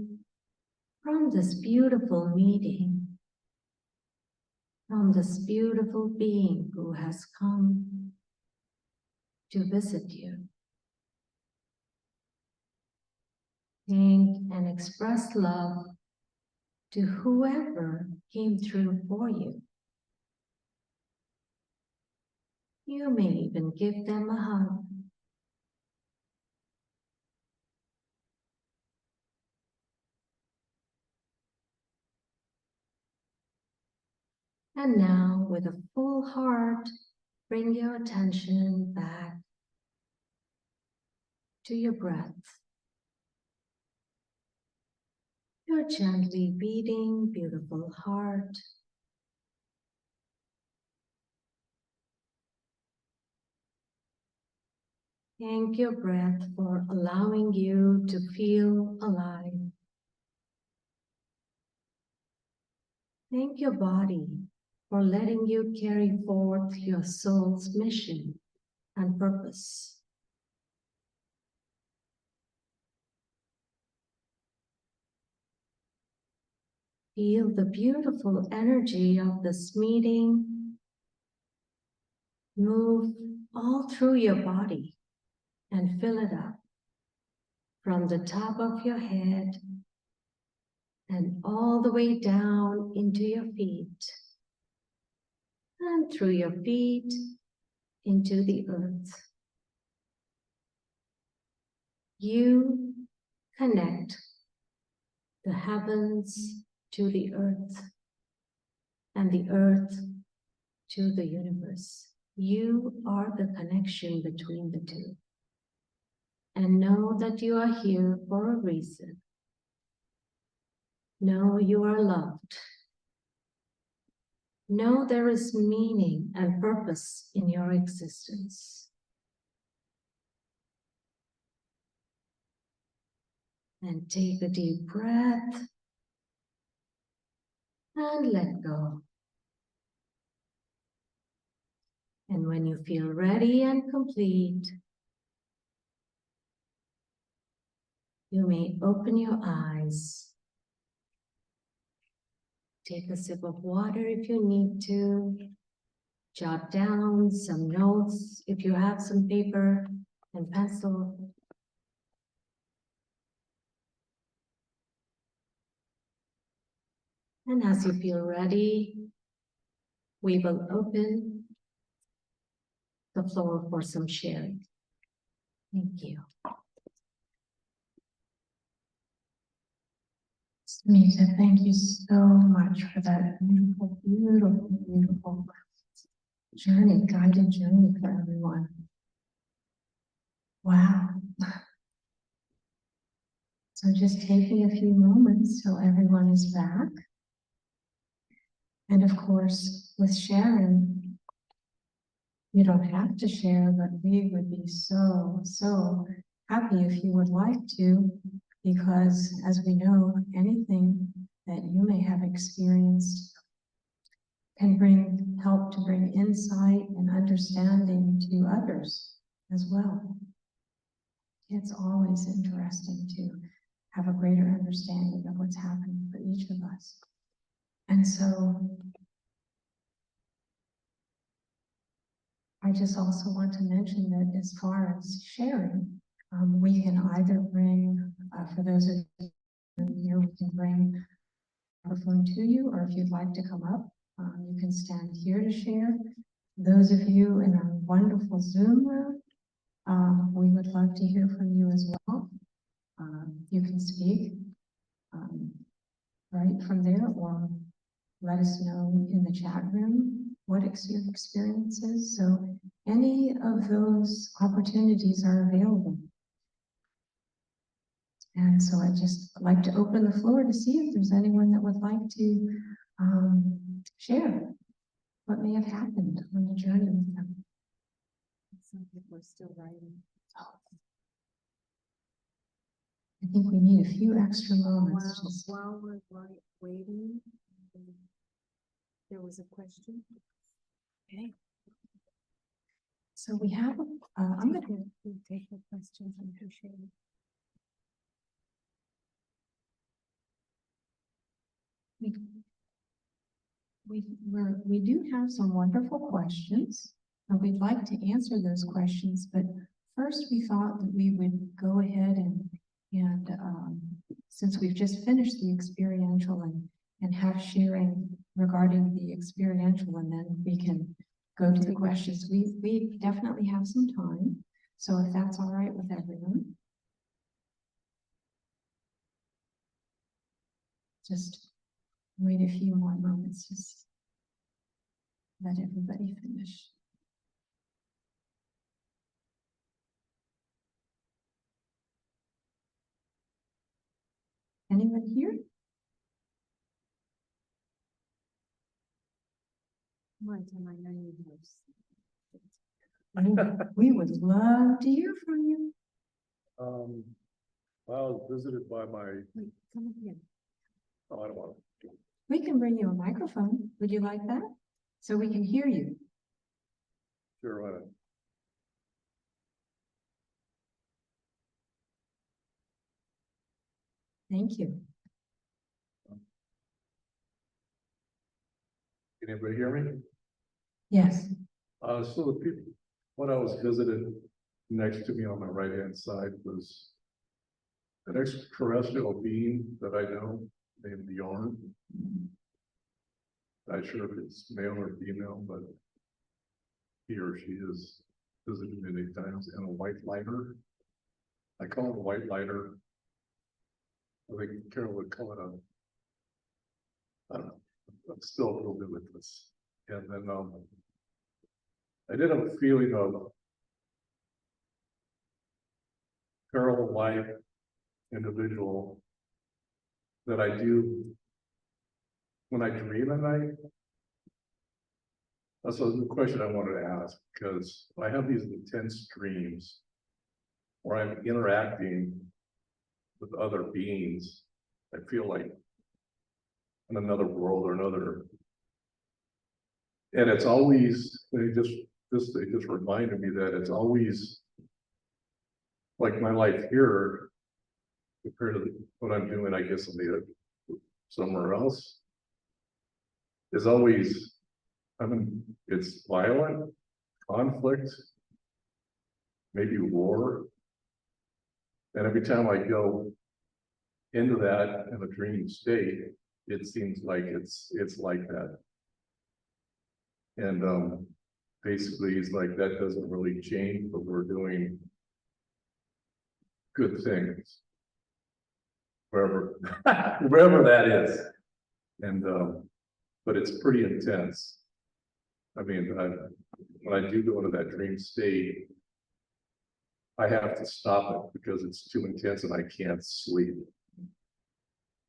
from this beautiful meeting, from this beautiful being who has come to visit you. Thank and express love to whoever came through for you. You may even give them a hug. And now, with a full heart, bring your attention back to your breath. Your gently beating, beautiful heart. Thank your breath for allowing you to feel alive. Thank your body for letting you carry forth your soul's mission and purpose. Feel the beautiful energy of this meeting move all through your body and fill it up from the top of your head and all the way down into your feet and through your feet into the earth. You connect the heavens to the earth and the earth to the universe. You are the connection between the two. And know that you are here for a reason. Know you are loved. Know there is meaning and purpose in your existence. And take a deep breath and let go. And when you feel ready and complete, you may open your eyes. Take a sip of water if you need to. Jot down some notes if you have some paper and pencil. And as you feel ready, we will open the floor for some sharing. Thank you.
Smita, thank you so much for that beautiful, beautiful, beautiful journey, guided journey for everyone. Wow. So just taking a few moments till everyone is back. And of course, with Sharon, you don't have to share, but we would be so, so happy if you would like to, because as we know, anything that you may have experienced can help to bring insight and understanding to others as well. It's always interesting to have a greater understanding of what's happening for each of us. And so I just also want to mention that as far as sharing, we can either bring, for those of you here, we can bring a microphone to you, or if you'd like to come up, you can stand here to share. Those of you in our wonderful Zoom room, we would love to hear from you as well. You can speak right from there, or let us know in the chat room what your experience is. So any of those opportunities are available. And so I'd just like to open the floor to see if there's anyone that would like to share what may have happened on the journey with them. Some people are still writing. I think we need a few extra moments.
While we're waiting, there was a question. Okay.
So we have, I'm going to
take the questions and share.
We do have some wonderful questions, and we'd like to answer those questions, but first we thought that we would go ahead and since we've just finished the experiential and have sharing regarding the experiential, and then we can go to the questions. We definitely have some time, so if that's all right with everyone. Just wait a few more moments, just let everybody finish. Anyone here? We would love to hear from you.
Well, I was visited by my,
Come here.
oh, I don't want to.
We can bring you a microphone. Would you like that? So we can hear you.
Sure, why not?
Thank you.
Can anybody hear me?
Yes.
So the people, what I was visited next to me on my right-hand side was an extraterrestrial being that I know named Bjorn. Not sure if it's male or female, but he or she is visited many times, and a white lighter. I call it a white lighter. I think Carol would call it a, I don't know, I'm still a little bit with this. And then I did have a feeling of parallel life individual that I do when I dream at night. That's a question I wanted to ask, because I have these intense dreams where I'm interacting with other beings. I feel like in another world or another, and it's always, they just reminded me that it's always like my life here compared to what I'm doing, I guess, somewhere else, is always, I mean, it's violent, conflict, maybe war. And every time I go into that in a dreaming state, it seems like it's like that. And basically, it's like that doesn't really change, but we're doing good things wherever wherever that is. And but it's pretty intense. I mean, when I do go into that dream state, I have to stop it because it's too intense and I can't sleep.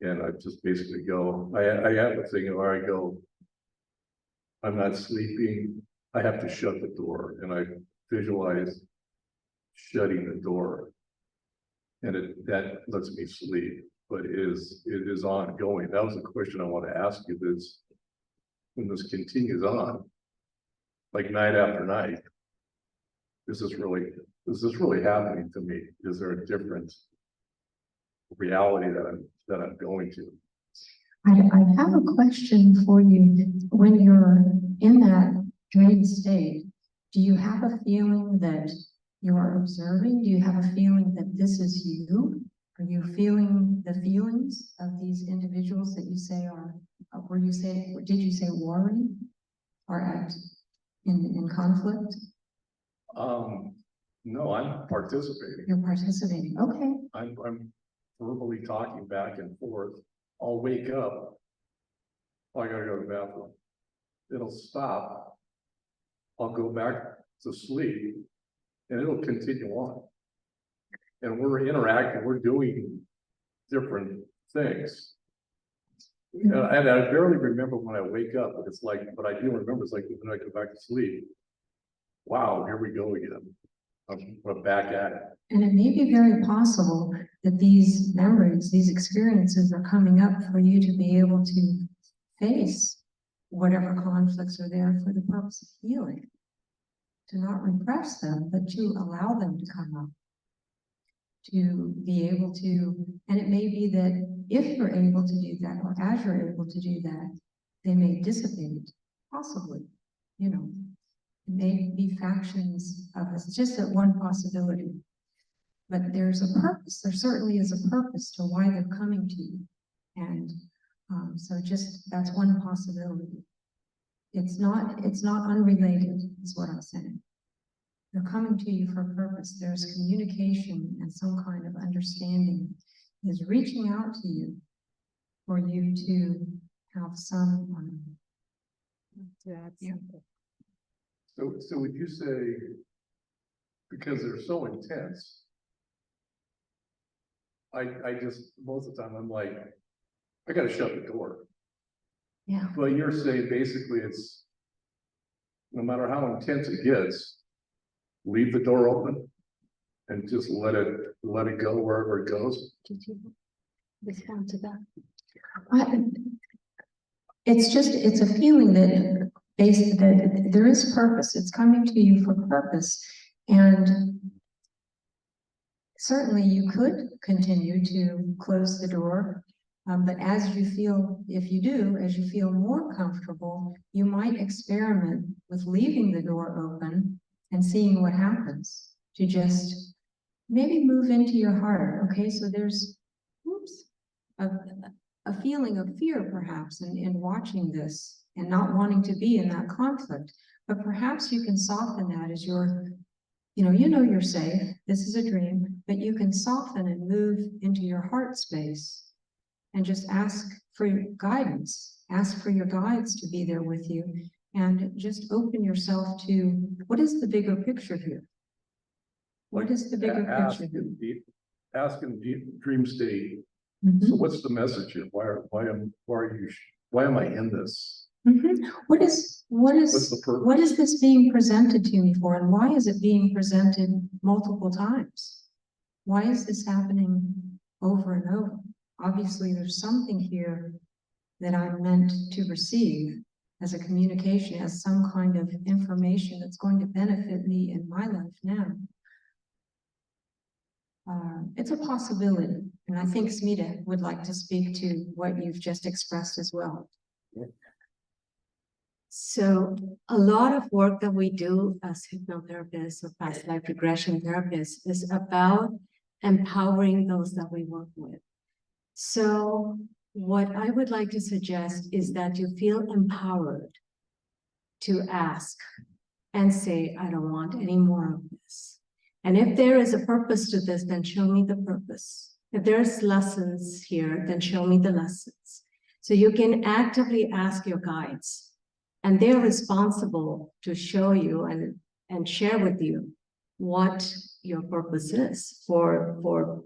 And I just basically go, I have a thing where I go, I'm not sleeping, I have to shut the door, and I visualize shutting the door. And that lets me sleep, but it is ongoing. That was a question I want to ask you, this when this continues on, like night after night, is this really happening to me? Is there a different reality that I'm going to?
I have a question for you. When you're in that dream state, do you have a feeling that you are observing? Do you have a feeling that this is you? Are you feeling the feelings of these individuals that you say are, did you say warring or in conflict?
No, I'm participating.
You're participating, okay.
I'm verbally talking back and forth. I'll wake up. Oh, I gotta go to the bathroom. It'll stop. I'll go back to sleep, and it'll continue on. And we're interacting, we're doing different things. And I barely remember when I wake up, but it's like, but I do remember, it's like when I go back to sleep. Wow, here we go again. I'm back at it.
And it may be very possible that these memories, these experiences are coming up for you to be able to face whatever conflicts are there for the purpose of healing. To not repress them, but to allow them to come up. To be able to, and it may be that if you're able to do that, or as you're able to do that, they may dissipate, possibly, you know. It may be factions of us, just that one possibility. But there's a purpose, there certainly is a purpose to why they're coming to you. And so just, that's one possibility. It's not unrelated, is what I'm saying. They're coming to you for a purpose. There's communication and some kind of understanding is reaching out to you for you to have some
Yeah.
So would you say, because they're so intense, I just, most of the time, I'm like, I gotta shut the door.
Yeah.
But you're saying basically it's, no matter how intense it gets, leave the door open and just let it go wherever it goes.
Did you respond to that?
It's a feeling that there is purpose. It's coming to you for purpose. And certainly you could continue to close the door But as you feel, if you do, as you feel more comfortable, you might experiment with leaving the door open and seeing what happens. To just maybe move into your heart. Okay, so there's, oops, a feeling of fear perhaps in watching this and not wanting to be in that conflict. But perhaps you can soften that as you're, you know you're safe. This is a dream, but you can soften and move into your heart space and just ask for guidance. Ask for your guides to be there with you, and just open yourself to what is the bigger picture here. What is the bigger picture here?
Ask in deep dream state.
Mhm.
So what's the message here? Why am I in this?
Mhm. What is
What's the purpose?
what is this being presented to me for, and why is it being presented multiple times? Why is this happening over and over? Obviously, there's something here that I'm meant to receive as a communication, as some kind of information that's going to benefit me in my life now. It's a possibility, and I think SMITA would like to speak to what you've just expressed as well.
So a lot of work that we do as hypnotherapists or past life regression therapists is about empowering those that we work with. So what I would like to suggest is that you feel empowered to ask and say, I don't want any more of this. And if there is a purpose to this, then show me the purpose. If there's lessons here, then show me the lessons. So you can actively ask your guides, and they're responsible to show you and share with you what your purpose is for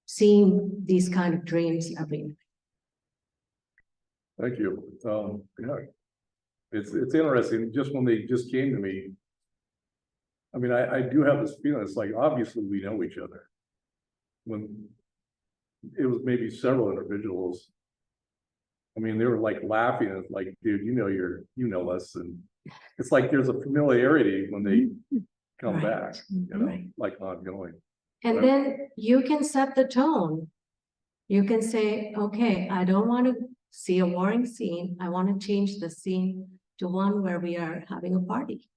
seeing these kind of dreams every night.
Thank you. Yeah, it's interesting. Just when they just came to me, I mean, I do have this feeling. It's like obviously we know each other. When it was maybe several individuals, I mean, they were like laughing. It's like, dude, you know us, and it's like there's a familiarity when they come
Right.
back, like ongoing.
And
Right.
then you can set the tone. You can say, okay, I don't want to see a warring scene. I want to change the scene to one where we are having a party.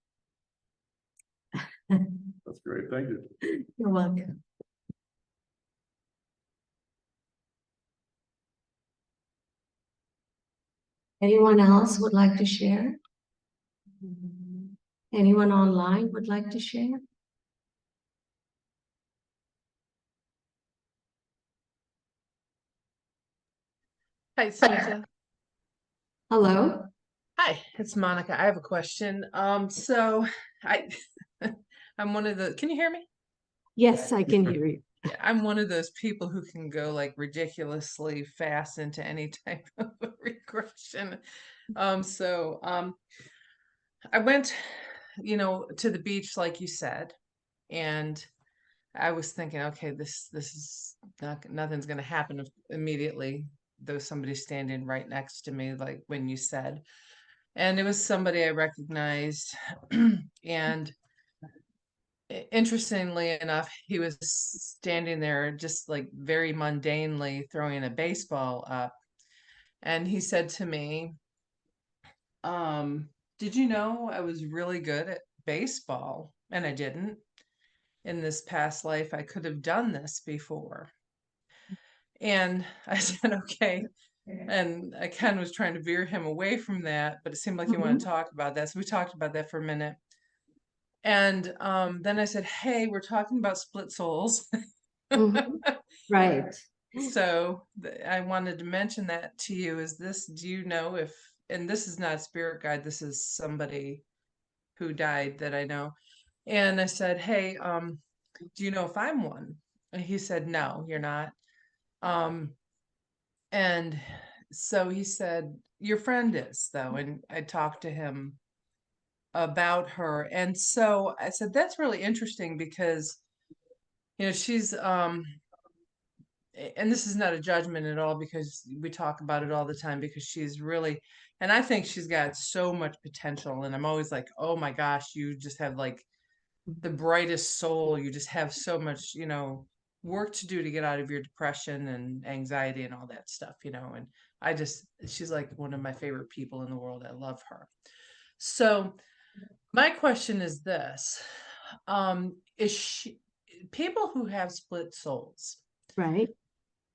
That's great. Thank you.
You're welcome. Anyone else would like to share? Anyone online would like to share?
Hi, SMITA.
Hello?
Hi, it's Monica. I have a question. So I I'm one of the, can you hear me?
Yes, I can hear you.
Yeah, I'm one of those people who can go like ridiculously fast into any type of regression. I went, to the beach like you said, and I was thinking, okay, this is nothing's gonna happen immediately, though somebody's standing right next to me, like when you said. And it was somebody I recognized. And interestingly enough, he was standing there just like very mundanely throwing a baseball up. And he said to me, did you know I was really good at baseball? And I didn't. In this past life, I could have done this before. And I said, okay. And I kind of was trying to veer him away from that, but it seemed like he wanted to talk about that. So we talked about that for a minute. And then I said, hey, we're talking about split souls.
Right.
So I wanted to mention that to you. Do you know if, and this is not a spirit guide, this is somebody who died that I know. And I said, hey, do you know if I'm one? And he said, no, you're not. And so he said, your friend is, though. And I talked to him about her. And so I said, that's really interesting because, she's, and this is not a judgment at all because we talk about it all the time because she's really, and I think she's got so much potential. And I'm always like, oh my gosh, you just have like the brightest soul. You just have so much, work to do to get out of your depression and anxiety and all that stuff, you know, and she's like one of my favorite people in the world. I love her. So my question is this, people who have split souls,
Right.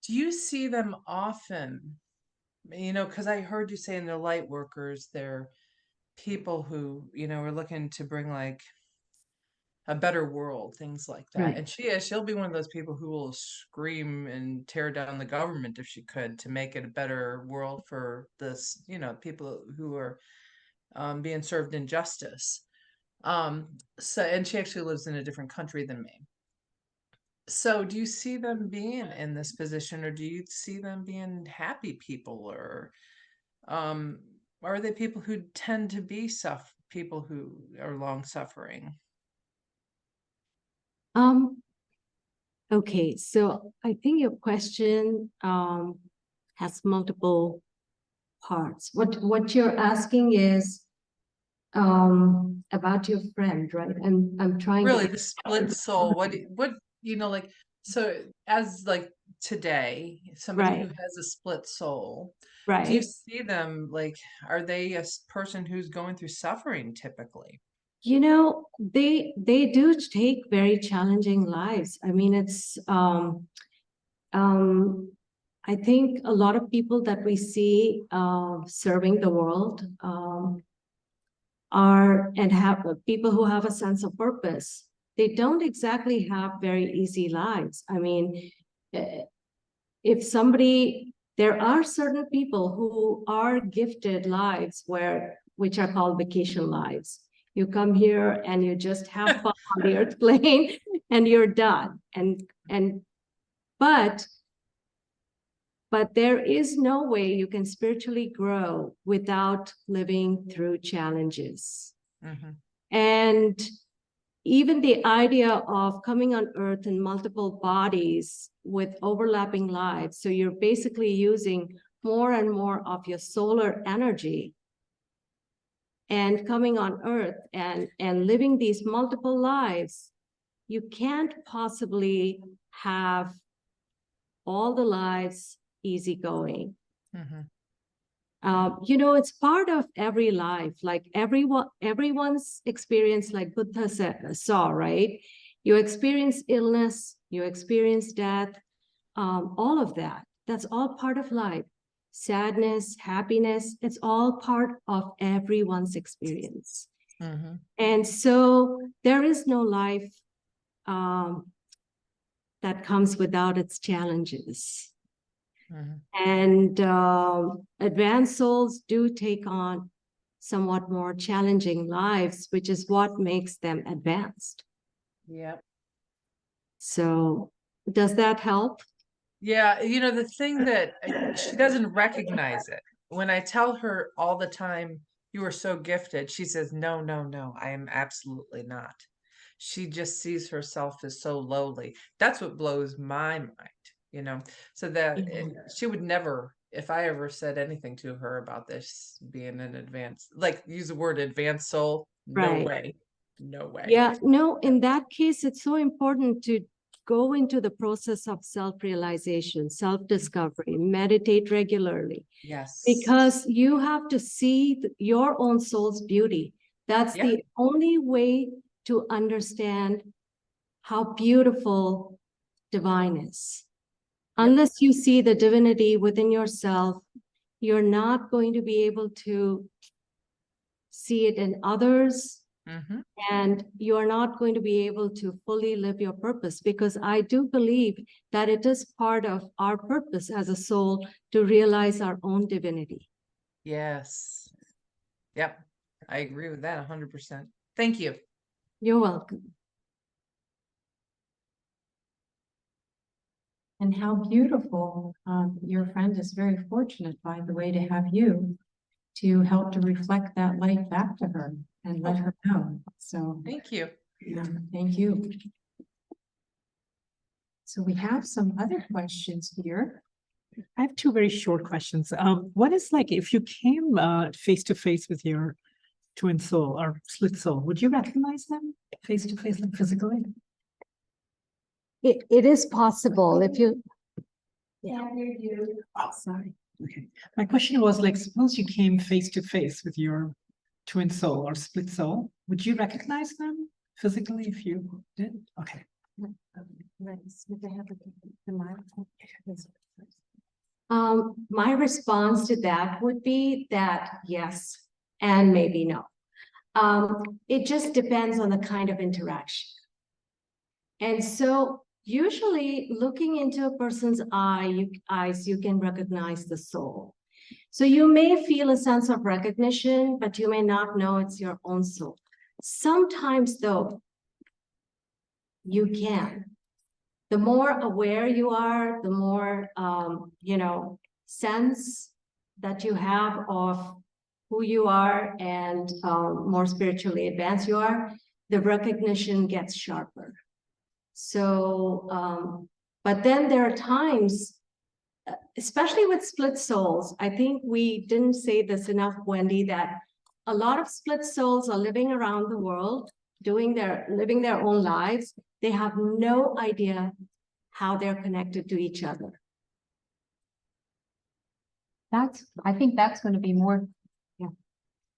do you see them often, you know, because I heard you saying they're light workers, they're people who, you know, are looking to bring like a better world, things like that.
Right.
And she'll be one of those people who will scream and tear down the government if she could to make it a better world for this, you know, people who are being served injustice. So, and she actually lives in a different country than me. So do you see them being in this position, or do you see them being happy people, or are they people who tend to be people who are long suffering?
Okay, so I think your question has multiple parts. What you're asking is about your friend, right? And I'm trying
Really,
to
the split soul, what you know, like, so as like today, somebody who
right,
has a split soul, do you
right.
see them like, are they a person who's going through suffering typically?
You know, they do take very challenging lives. I mean, it's I think a lot of people that we see serving the world are and have people who have a sense of purpose. They don't exactly have very easy lives. I mean, if somebody, there are certain people who are gifted lives which are called vacation lives. You come here and you just have fun on the earth plane and you're done. But there is no way you can spiritually grow without living through challenges.
Mhm.
And even the idea of coming on earth in multiple bodies with overlapping lives, so you're basically using more and more of your solar energy and coming on earth and living these multiple lives, you can't possibly have all the lives easygoing.
Mhm.
You know, it's part of every life, like everyone's experience, like Buddha saw, right? You experience illness, you experience death, all of that. That's all part of life. Sadness, happiness, it's all part of everyone's experience.
Mhm.
And so there is no life that comes without its challenges.
Mhm.
And advanced souls do take on somewhat more challenging lives, which is what makes them advanced.
Yep.
So does that help?
Yeah, you know, the thing that she doesn't recognize it. When I tell her all the time, you are so gifted, she says, no, no, no, I am absolutely not. She just sees herself as so lowly. That's what blows my mind, you know, so that she would never, if I ever said anything to her about this being an advanced, like use the word advanced soul, no
Right.
way, no way.
Yeah, no, in that case, it's so important to go into the process of self-realization, self-discovery, meditate regularly,
Yes.
because you have to see your own soul's beauty. That's
Yeah.
the only way to understand how beautiful divine is.
Yep.
Unless you see the divinity within yourself, you're not going to be able to see it in others,
Mhm.
and you're not going to be able to fully live your purpose, because I do believe that it is part of our purpose as a soul to realize our own divinity.
Yes. Yep. I agree with that 100%. Thank you.
You're welcome.
And how beautiful. Your friend is very fortunate, by the way, to have you to help to reflect that light back to her and let her know. So
Thank you.
thank you. So we have some other questions here.
I have two very short questions. One is like, if you came face to face with your twin soul or split soul, would you recognize them face to face, like physically?
It is possible if you,
Oh, sorry. Okay. My question was like, suppose you came face to face with your twin soul or split soul, would you recognize them physically if you did? Okay.
My response to that would be that yes, and maybe no. It just depends on the kind of interaction. And so usually looking into a person's eyes, you can recognize the soul. So you may feel a sense of recognition, but you may not know it's your own soul. Sometimes though, you can. The more aware you are, the more, sense that you have of who you are and more spiritually advanced you are, the recognition gets sharper. So, but then there are times, especially with split souls, I think we didn't say this enough, Wendy, that a lot of split souls are living around the world, living their own lives. They have no idea how they're connected to each other.
I think that's going to be more,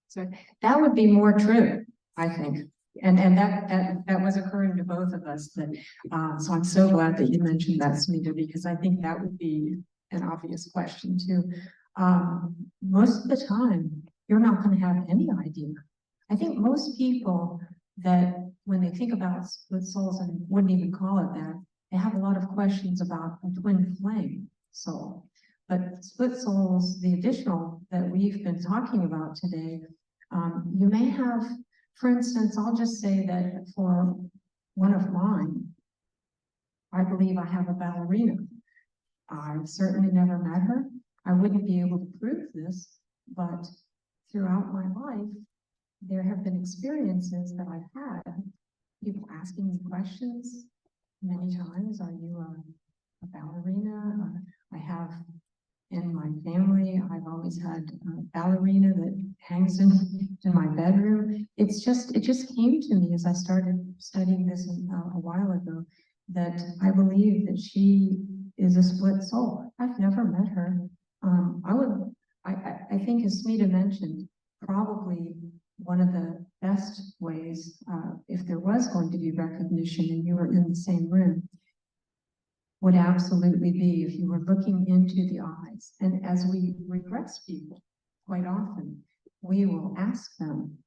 so that would be more true, I think. And that was occurring to both of us. So I'm so glad that you mentioned that, Smita, because I think that would be an obvious question too. Most of the time, you're not going to have any idea. I think most people that when they think about split souls and wouldn't even call it that, they have a lot of questions about a twin flame soul. But split souls, the additional that we've been talking about today, you may have, for instance, I'll just say that for one of mine, I believe I have a ballerina. I've certainly never met her. I wouldn't be able to prove this, but throughout my life, there have been experiences that I've had, people asking me questions many times. Are you a ballerina? I have in my family, I've always had a ballerina that hangs in my bedroom. It just came to me as I started studying this a while ago, that I believe that she is a split soul. I've never met her. I think as Smita mentioned, probably one of the best ways, if there was going to be recognition and you were in the same room, would absolutely be if you were looking into the eyes. And as we regress people, quite often, we will ask them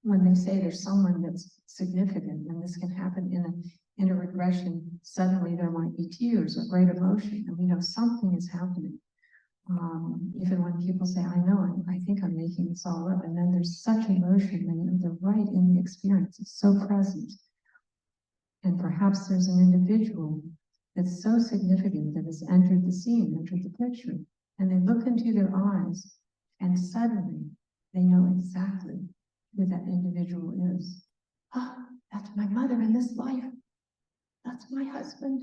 when they say there's someone that's significant, and this can happen in a regression, suddenly there might be tears or great emotion, and we know something is happening. Even when people say, I think I'm making this all up, and then there's such emotion, and they're right in the experience, it's so present. And perhaps there's an individual that's so significant that has entered the scene, entered the picture, and they look into their eyes, and suddenly they know exactly who that individual is. That's my mother in this life. That's my husband.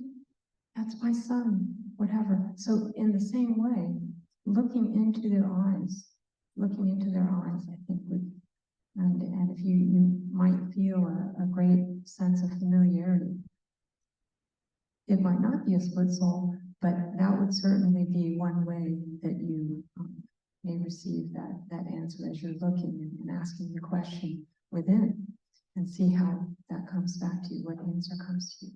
That's my son, whatever. So in the same way, looking into their eyes, I think would, and if you might feel a great sense of familiarity. It might not be a split soul, but that would certainly be one way that you may receive that answer as you're looking and asking the question within, and see how that comes back to you, what answer comes to you.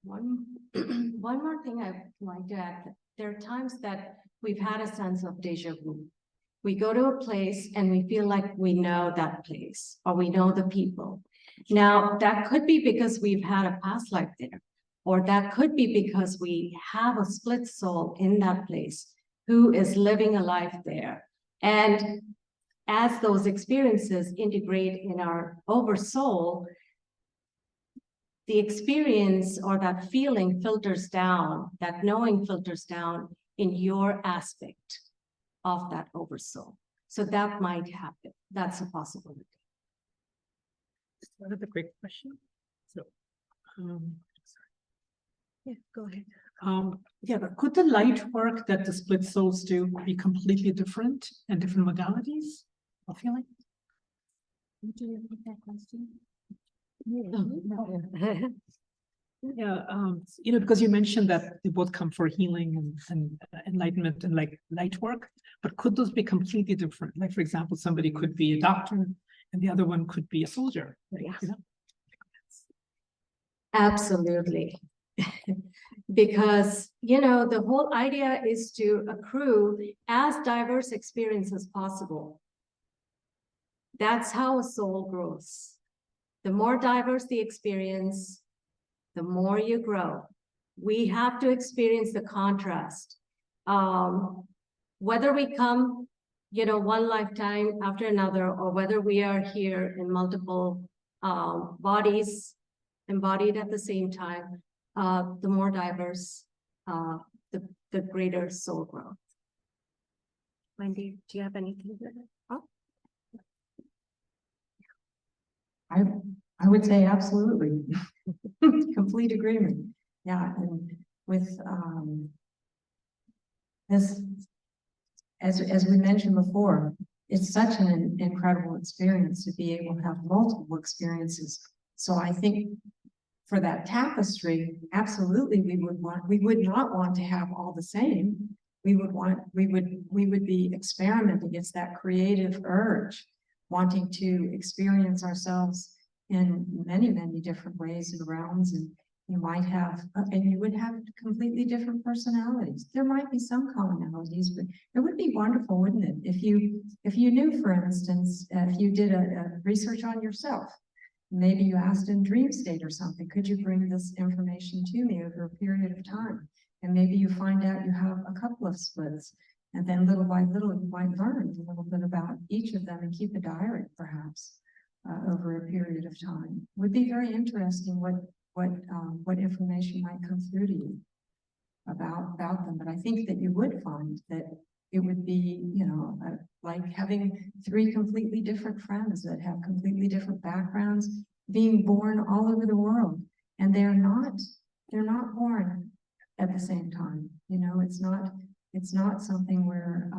One more thing I'd like to add. There are times that we've had a sense of deja vu. We go to a place and we feel like we know that place, or we know the people. Now, that could be because we've had a past life there, or that could be because we have a split soul in that place who is living a life there. And as those experiences integrate in our oversoul, the experience or that feeling filters down, that knowing filters down in your aspect of that oversoul. So that might happen. That's a possibility.
Another quick question. So, yeah, go ahead. But could the light work that the split souls do be completely different and different modalities of feeling?
Would you repeat that question?
Yeah, because you mentioned that they both come for healing and enlightenment and like light work, but could those be completely different? Like, for example, somebody could be a doctor and the other one could be a soldier.
Yes. Absolutely. Because, the whole idea is to accrue as diverse experience as possible. That's how a soul grows. The more diverse the experience, the more you grow. We have to experience the contrast. Whether we come, one lifetime after another, or whether we are here in multiple bodies embodied at the same time, the more diverse, the greater soul growth. Wendy, do you have anything to add? Oh.
I would say absolutely. Complete agreement. Yeah, and with this, as we mentioned before, it's such an incredible experience to be able to have multiple experiences. So I think for that tapestry, absolutely, we would not want to have all the same. We would be experimenting. It's that creative urge, wanting to experience ourselves in many, many different ways and realms. And you might have, and you would have completely different personalities. There might be some commonalities, but it would be wonderful, wouldn't it? If you knew, for instance, if you did a research on yourself, maybe you asked in dream state or something, could you bring this information to me over a period of time? And maybe you find out you have a couple of splits, and then little by little you might learn a little bit about each of them and keep a diary, perhaps, over a period of time. It would be very interesting what information might come through to you about them. But I think that you would find that it would be, like having three completely different friends that have completely different backgrounds, being born all over the world, and they're not born at the same time. It's not something where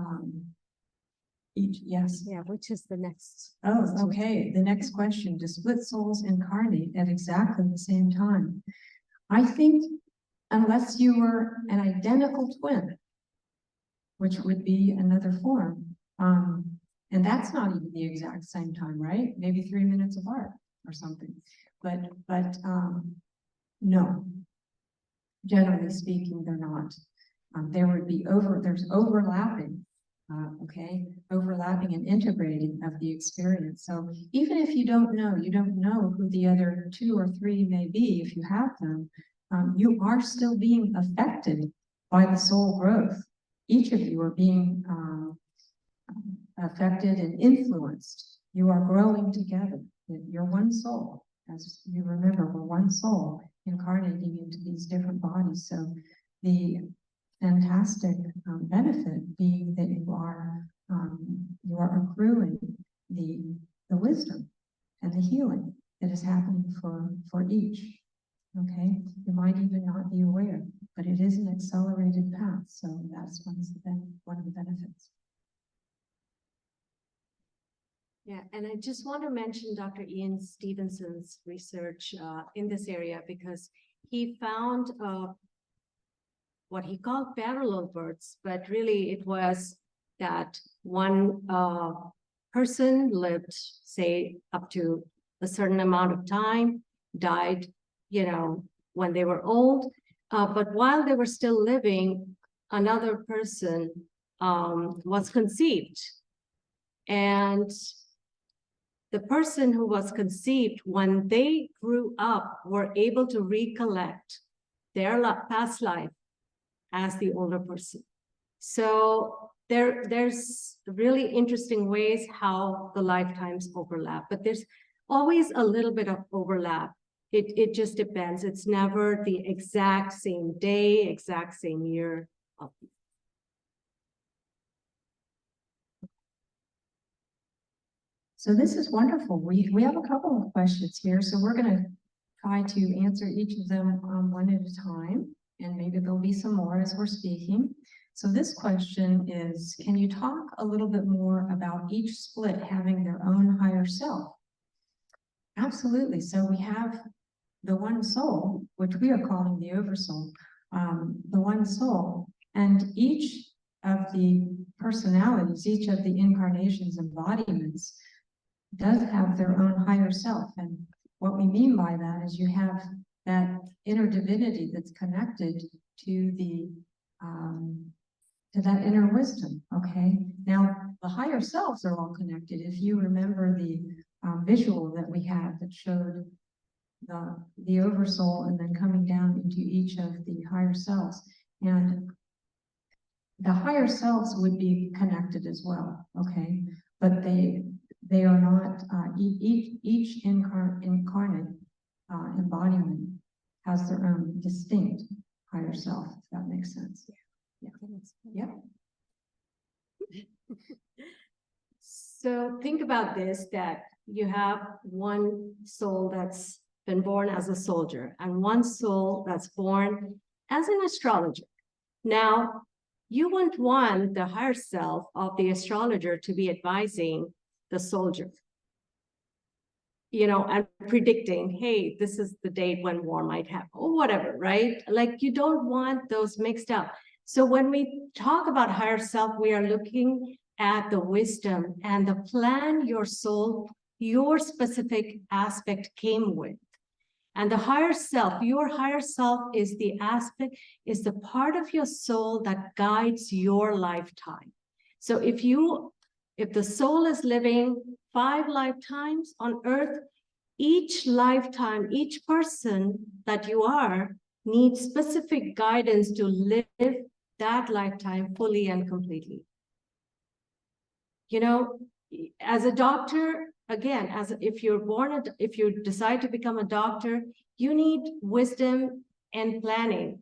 yes.
Yeah, which is the next?
Oh, okay. The next question: do split souls incarnate at exactly the same time? I think unless you were an identical twin, which would be another form. And that's not even the exact same time, right? Maybe 3 minutes apart or something. But no, generally speaking, they're not. There would be there's overlapping, okay? Overlapping and integrating of the experience. So even if you don't know who the other 2 or 3 may be, if you have them, you are still being affected by the soul growth. Each of you are being affected and influenced. You are growing together. You're one soul. As you remember, we're one soul incarnating into these different bodies. So the fantastic benefit being that you are accruing the wisdom and the healing that is happening for each. Okay, you might even not be aware, but it is an accelerated path. So that's one of the benefits.
Yeah, and I just want to mention Dr. Ian Stevenson's research in this area, because he found what he called parallel births, but really it was that one person lived, say, up to a certain amount of time, died, when they were old, but while they were still living, another person was conceived. And the person who was conceived, when they grew up, were able to recollect their past life as the older person. So there's really interesting ways how the lifetimes overlap, but there's always a little bit of overlap. It just depends. It's never the exact same day, exact same year.
So this is wonderful. We have a couple of questions here, so we're going to try to answer each of them one at a time, and maybe there'll be some more as we're speaking. So this question is, can you talk a little bit more about each split having their own higher self? Absolutely. So we have the one soul, which we are calling the oversoul, the one soul, and each of the personalities, each of the incarnations, embodiments, does have their own higher self. And what we mean by that is you have that inner divinity that's connected to the to that inner wisdom. Okay. Now the higher selves are all connected. If you remember the visual that we had that showed the oversoul and then coming down into each of the higher selves, and the higher selves would be connected as well. Okay, but they are not. Each incarnate embodiment has their own distinct higher self. If that makes sense. Yeah.
So think about this, that you have one soul that's been born as a soldier and one soul that's born as an astrologer. Now, you wouldn't want the higher self of the astrologer to be advising the soldier, you know, and predicting, hey, this is the date when war might happen, or whatever, right? Like, you don't want those mixed up. So when we talk about higher self, we are looking at the wisdom and the plan your soul, your specific aspect came with. And the higher self, your higher self is the aspect, is the part of your soul that guides your lifetime. So if the soul is living 5 lifetimes on earth, each lifetime, each person that you are needs specific guidance to live that lifetime fully and completely. You know, as a doctor, again, if you decide to become a doctor, you need wisdom and planning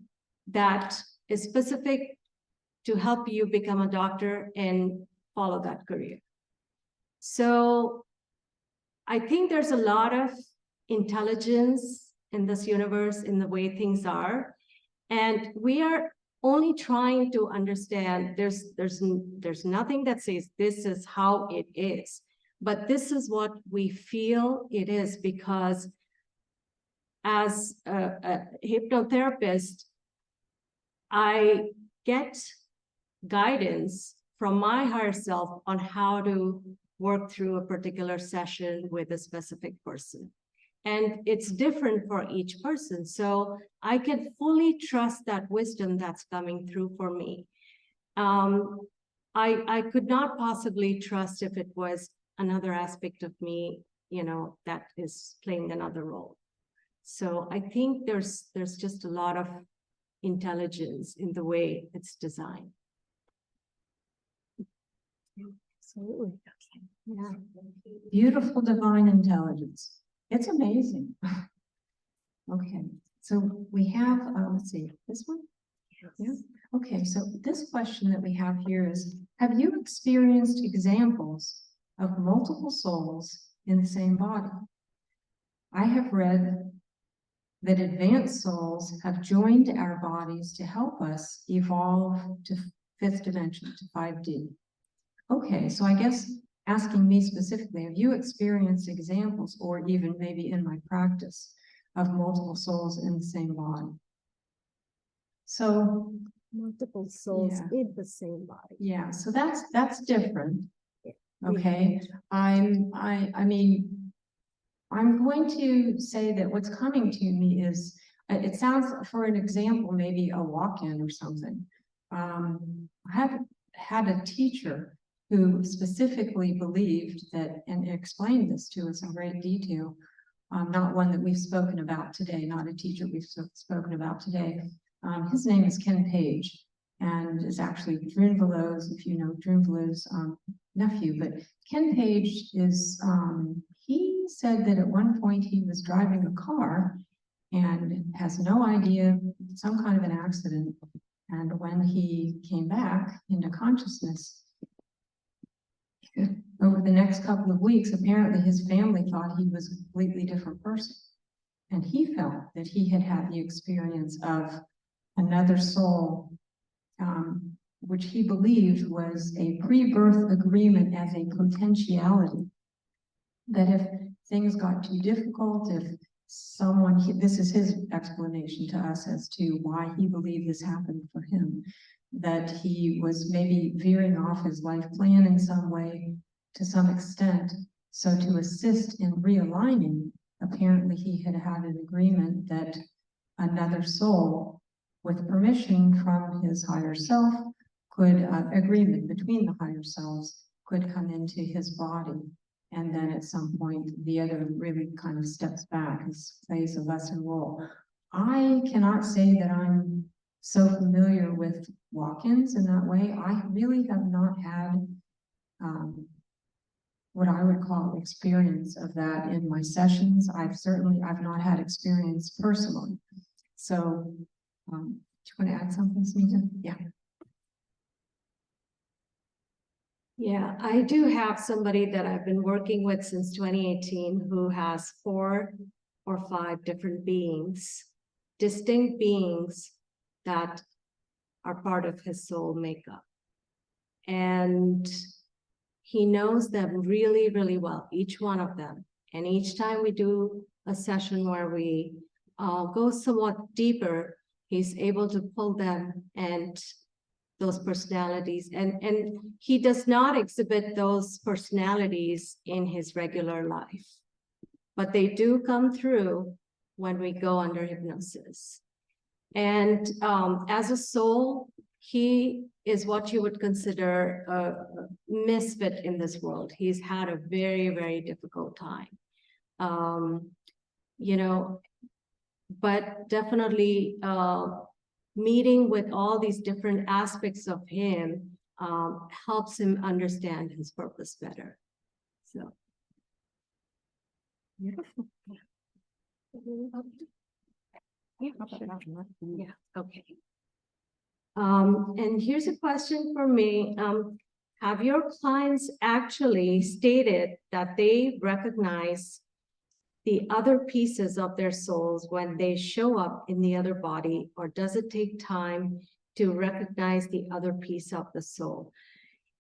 that is specific to help you become a doctor and follow that career. So I think there's a lot of intelligence in this universe, in the way things are, and we are only trying to understand. There's nothing that says this is how it is, but this is what we feel it is, because as a hypnotherapist, I get guidance from my higher self on how to work through a particular session with a specific person. And it's different for each person. So I can fully trust that wisdom that's coming through for me. I could not possibly trust if it was another aspect of me, you know, that is playing another role. So I think there's just a lot of intelligence in the way it's designed.
Absolutely. Yeah. Beautiful divine intelligence. It's amazing. Okay, so we have, let's see, this one? Yeah. Okay, so this question that we have here is, have you experienced examples of multiple souls in the same body? I have read that advanced souls have joined our bodies to help us evolve to 5th dimension, to 5D. Okay, so I guess asking me specifically, have you experienced examples, or even maybe in my practice, of multiple souls in the same body? So
Multiple souls
yeah.
in the same body.
Yeah, so that's different. Okay, I mean, I'm going to say that what's coming to me is, it sounds, for an example, maybe a walk-in or something. I have had a teacher who specifically believed that, and explained this to us in great detail, not one that we've spoken about today, not a teacher we've spoken about today. His name is Ken Page, and is actually Twinflames, if you know Twinflames' nephew. But Ken Page is, he said that at one point he was driving a car and has no idea, some kind of an accident. And when he came back into consciousness, over the next couple of weeks, apparently his family thought he was a completely different person. And he felt that he had had the experience of another soul, which he believed was a pre-birth agreement as a potentiality. That if things got too difficult, if someone, this is his explanation to us as to why he believed this happened for him, that he was maybe veering off his life plan in some way, to some extent. So to assist in realigning, apparently he had had an agreement that another soul, with permission from his higher self, could, agreement between the higher selves, could come into his body. And then at some point, the other really kind of steps back and plays a lesser role. I cannot say that I'm so familiar with walk-ins in that way. I really have not had what I would call experience of that in my sessions. I've not had experience personally. So, do you want to add something, Smita? Yeah.
Yeah, I do have somebody that I've been working with since 2018 who has 4 or 5 different beings, distinct beings that are part of his soul makeup. And he knows them really, really well, each one of them. And each time we do a session where we go somewhat deeper, he's able to pull them and those personalities, and he does not exhibit those personalities in his regular life, but they do come through when we go under hypnosis. And as a soul, he is what you would consider a misfit in this world. He's had a very, very difficult time, you know, but definitely meeting with all these different aspects of him helps him understand his purpose better. So, beautiful. Yeah, okay. And here's a question for me. Have your clients actually stated that they recognize the other pieces of their souls when they show up in the other body, or does it take time to recognize the other piece of the soul?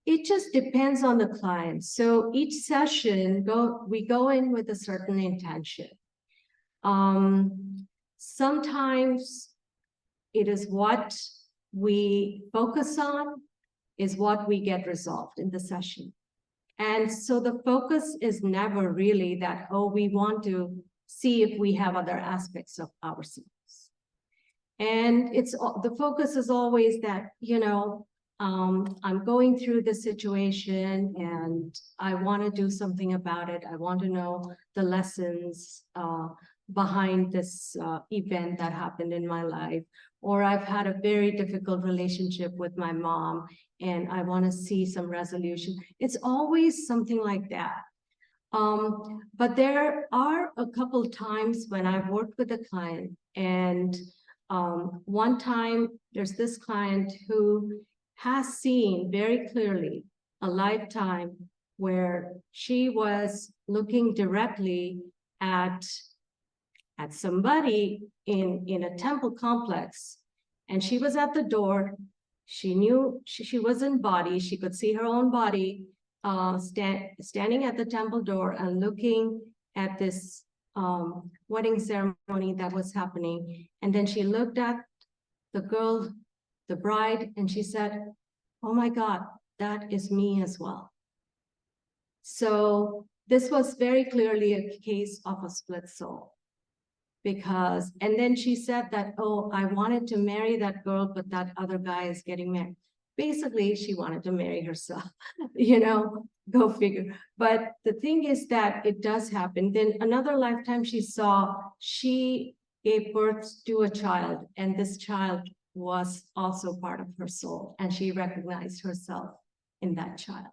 It just depends on the client. So each session, we go in with a certain intention. Sometimes it is what we focus on is what we get resolved in the session. And so the focus is never really that, oh, we want to see if we have other aspects of ourselves. And the focus is always that, you know, I'm going through this situation and I want to do something about it. I want to know the lessons behind this event that happened in my life. Or I've had a very difficult relationship with my mom and I want to see some resolution. It's always something like that. But there are a couple times when I've worked with a client, and one time there's this client who has seen very clearly a lifetime where she was looking directly at somebody in a temple complex, and she was at the door. She knew she was in body. She could see her own body standing at the temple door and looking at this wedding ceremony that was happening. And then she looked at the girl, the bride, and she said, oh my God, that is me as well. So this was very clearly a case of a split soul. And then she said that, oh, I wanted to marry that girl, but that other guy is getting married. Basically, she wanted to marry herself, you know, go figure. But the thing is that it does happen. Then another lifetime she gave birth to a child, and this child was also part of her soul, and she recognized herself in that child.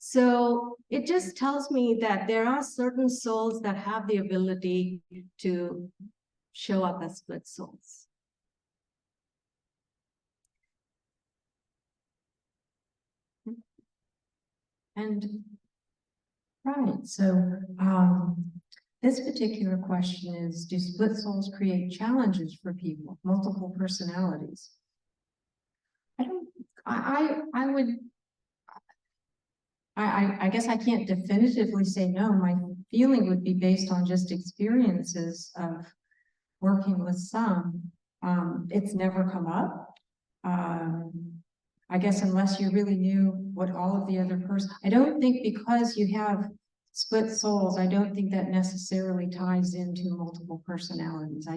So it just tells me that there are certain souls that have the ability to show up as split souls.
And right, so this particular question is, do split souls create challenges for people, multiple personalities? I guess I can't definitively say no. My feeling would be based on just experiences of working with some. It's never come up. I guess unless you really knew what all of the other person, I don't think because you have split souls, I don't think that necessarily ties into multiple personalities.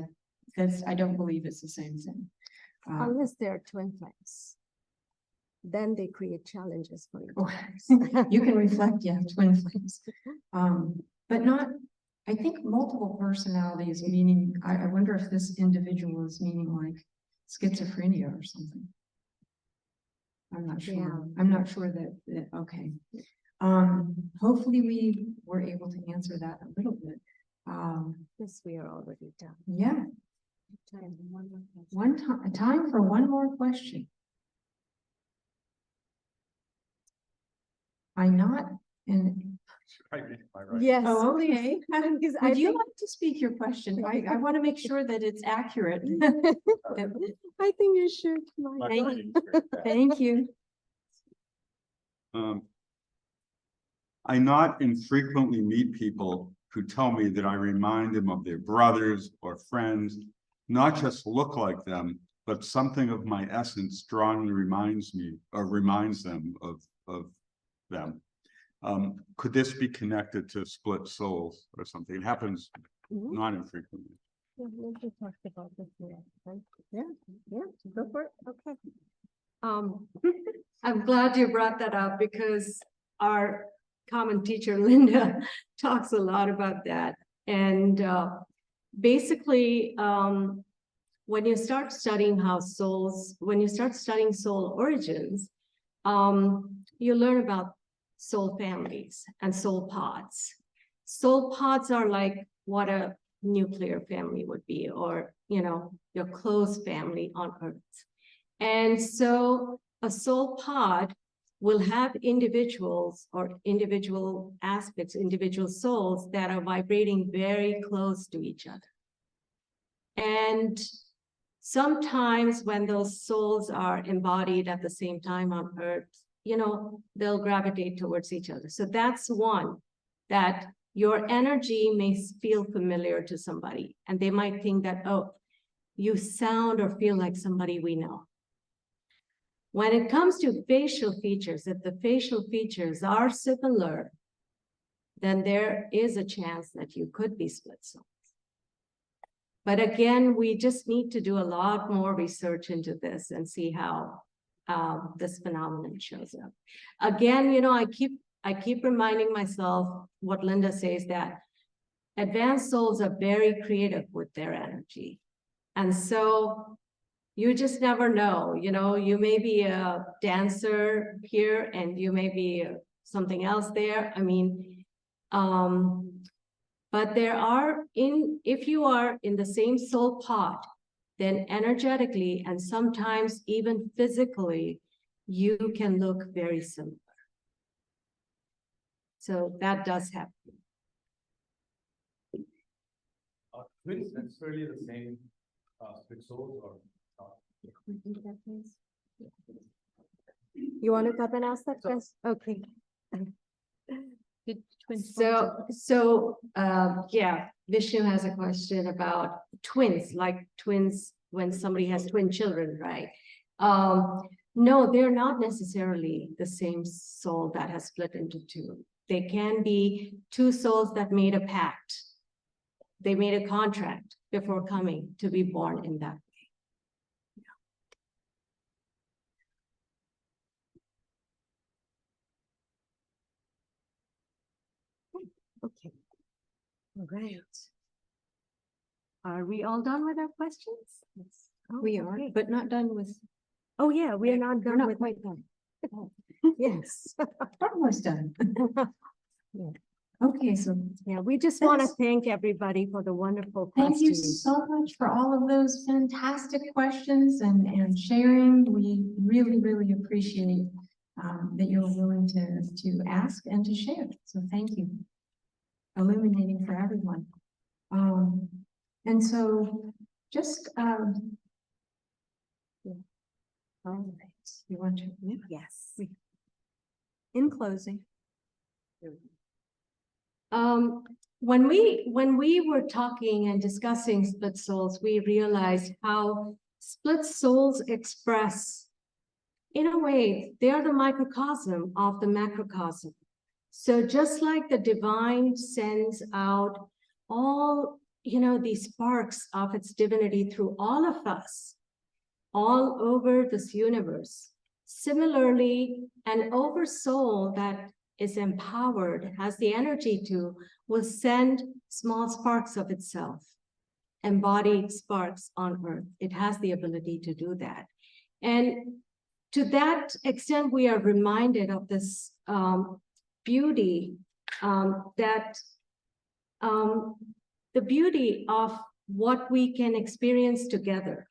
I don't believe it's the same thing.
Unless they're twin flames. Then they create challenges for you.
You can reflect, yeah, twin flames. But not, I think multiple personalities, meaning, I wonder if this individual is meaning like schizophrenia or something. I'm not sure.
Yeah.
I'm not sure that, okay. Hopefully we were able to answer that a little bit.
This we are already done.
Yeah, time for one more question. I'm not in.
Yes.
Oh, okay.
Because I
Would you
think-
like to speak your question? I want to make sure that it's accurate.
I think you should. My God.
Thank you.
I not infrequently meet people who tell me that I remind them of their brothers or friends, not just look like them, but something of my essence strongly reminds me or reminds them of them. Could this be connected to split souls or something? It happens
Mhm.
not infrequently.
Yeah, we talked about this here, right? Yeah, go for it. Okay.
I'm glad you brought that up because our common teacher, Linda, talks a lot about that. And basically, when you start studying when you start studying soul origins, you learn about soul families and soul pods. Soul pods are like what a nuclear family would be, or, your close family on Earth. And so a soul pod will have individuals or individual aspects, individual souls that are vibrating very close to each other. And sometimes when those souls are embodied at the same time on Earth, they'll gravitate towards each other. So that's one, that your energy may feel familiar to somebody, and they might think that, oh, you sound or feel like somebody we know. When it comes to facial features, if the facial features are similar, then there is a chance that you could be split souls. But again, we just need to do a lot more research into this and see how this phenomenon shows up. Again, I keep reminding myself what Linda says, that advanced souls are very creative with their energy. And so you just never know, you may be a dancer here and you may be something else there. I mean, but if you are in the same soul pod, then energetically and sometimes even physically, you can look very similar. So that does happen.
Twins necessarily the same split souls or not?
You want to come and ask that question? Okay.
Yeah, Vishnu has a question about twins, like twins when somebody has twin children, right? No, they're not necessarily the same soul that has split into two. They can be two souls that made a pact. They made a contract before coming to be born in that way.
Okay. All right. Are we all done with our questions? Yes. Oh,
We are,
okay.
but not done with,
Oh, yeah, we are not
we're
done
not
with.
quite done.
Yes.
Almost done.
Yeah.
Okay, so
Yeah, we just want to
Thanks.
thank everybody for the wonderful
thank you
questions.
so much for all of those fantastic questions and sharing. We really, really appreciate that you're willing to ask and to share. So thank you. Illuminating for everyone. And so just
All right.
you want to, yeah.
Yes. In closing.
when we were talking and discussing split souls, we realized how split souls express, in a way, they are the microcosm of the macrocosm. So just like the divine sends out all, these sparks of its divinity through all of us, all over this universe, similarly, an oversoul that is empowered, has the energy to, will send small sparks of itself, embodied sparks on earth. It has the ability to do that. And to that extent, we are reminded of this beauty, the beauty of what we can experience together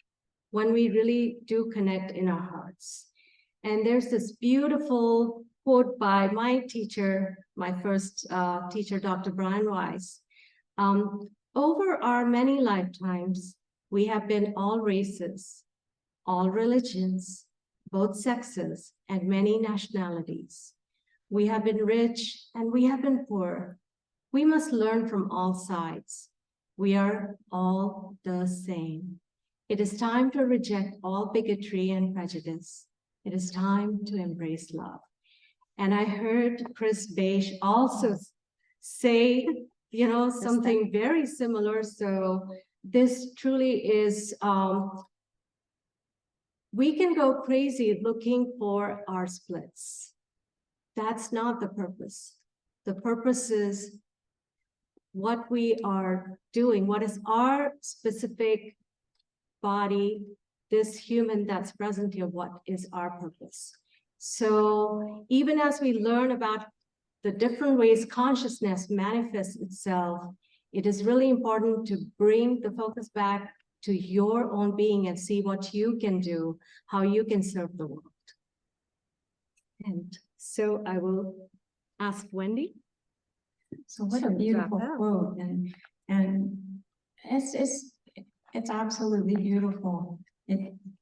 when we really do connect in our hearts. And there's this beautiful quote by my teacher, my first teacher, Dr. Brian Weiss. Over our many lifetimes, we have been all races, all religions, both sexes, and many nationalities. We have been rich and we have been poor. We must learn from all sides. We are all the same. It is time to reject all bigotry and prejudice. It is time to embrace love. And I heard Chris Beish also say, something very similar. So this truly is, we can go crazy looking for our splits. That's not the purpose. The purpose is what we are doing, what is our specific body, this human that's present here, what is our purpose? So even as we learn about the different ways consciousness manifests itself, it is really important to bring the focus back to your own being and see what you can do, how you can serve the world. And so I will ask Wendy.
So what a beautiful quote, and it's absolutely beautiful.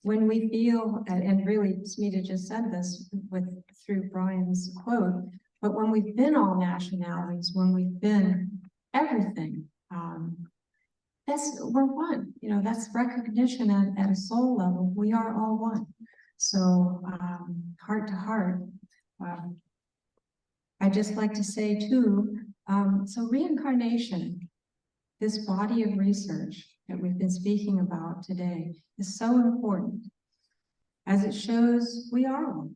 When we feel, and really Smita just said this through Brian's quote, but when we've been all nationalities, when we've been everything, we're one. That's recognition at a soul level. We are all one. So heart to heart. I just like to say too, so reincarnation, this body of research that we've been speaking about today is so important, as it shows we are one.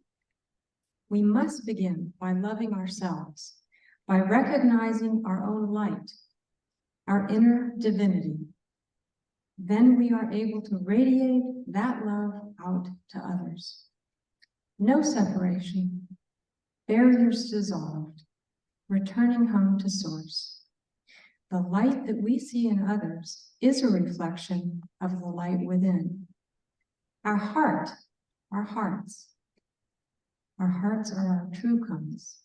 We must begin by loving ourselves, by recognizing our own light, our inner divinity. Then we are able to radiate that love out to others. No separation, barriers dissolved, returning home to source. The light that we see in others is a reflection of the light within. Our hearts are our true compass.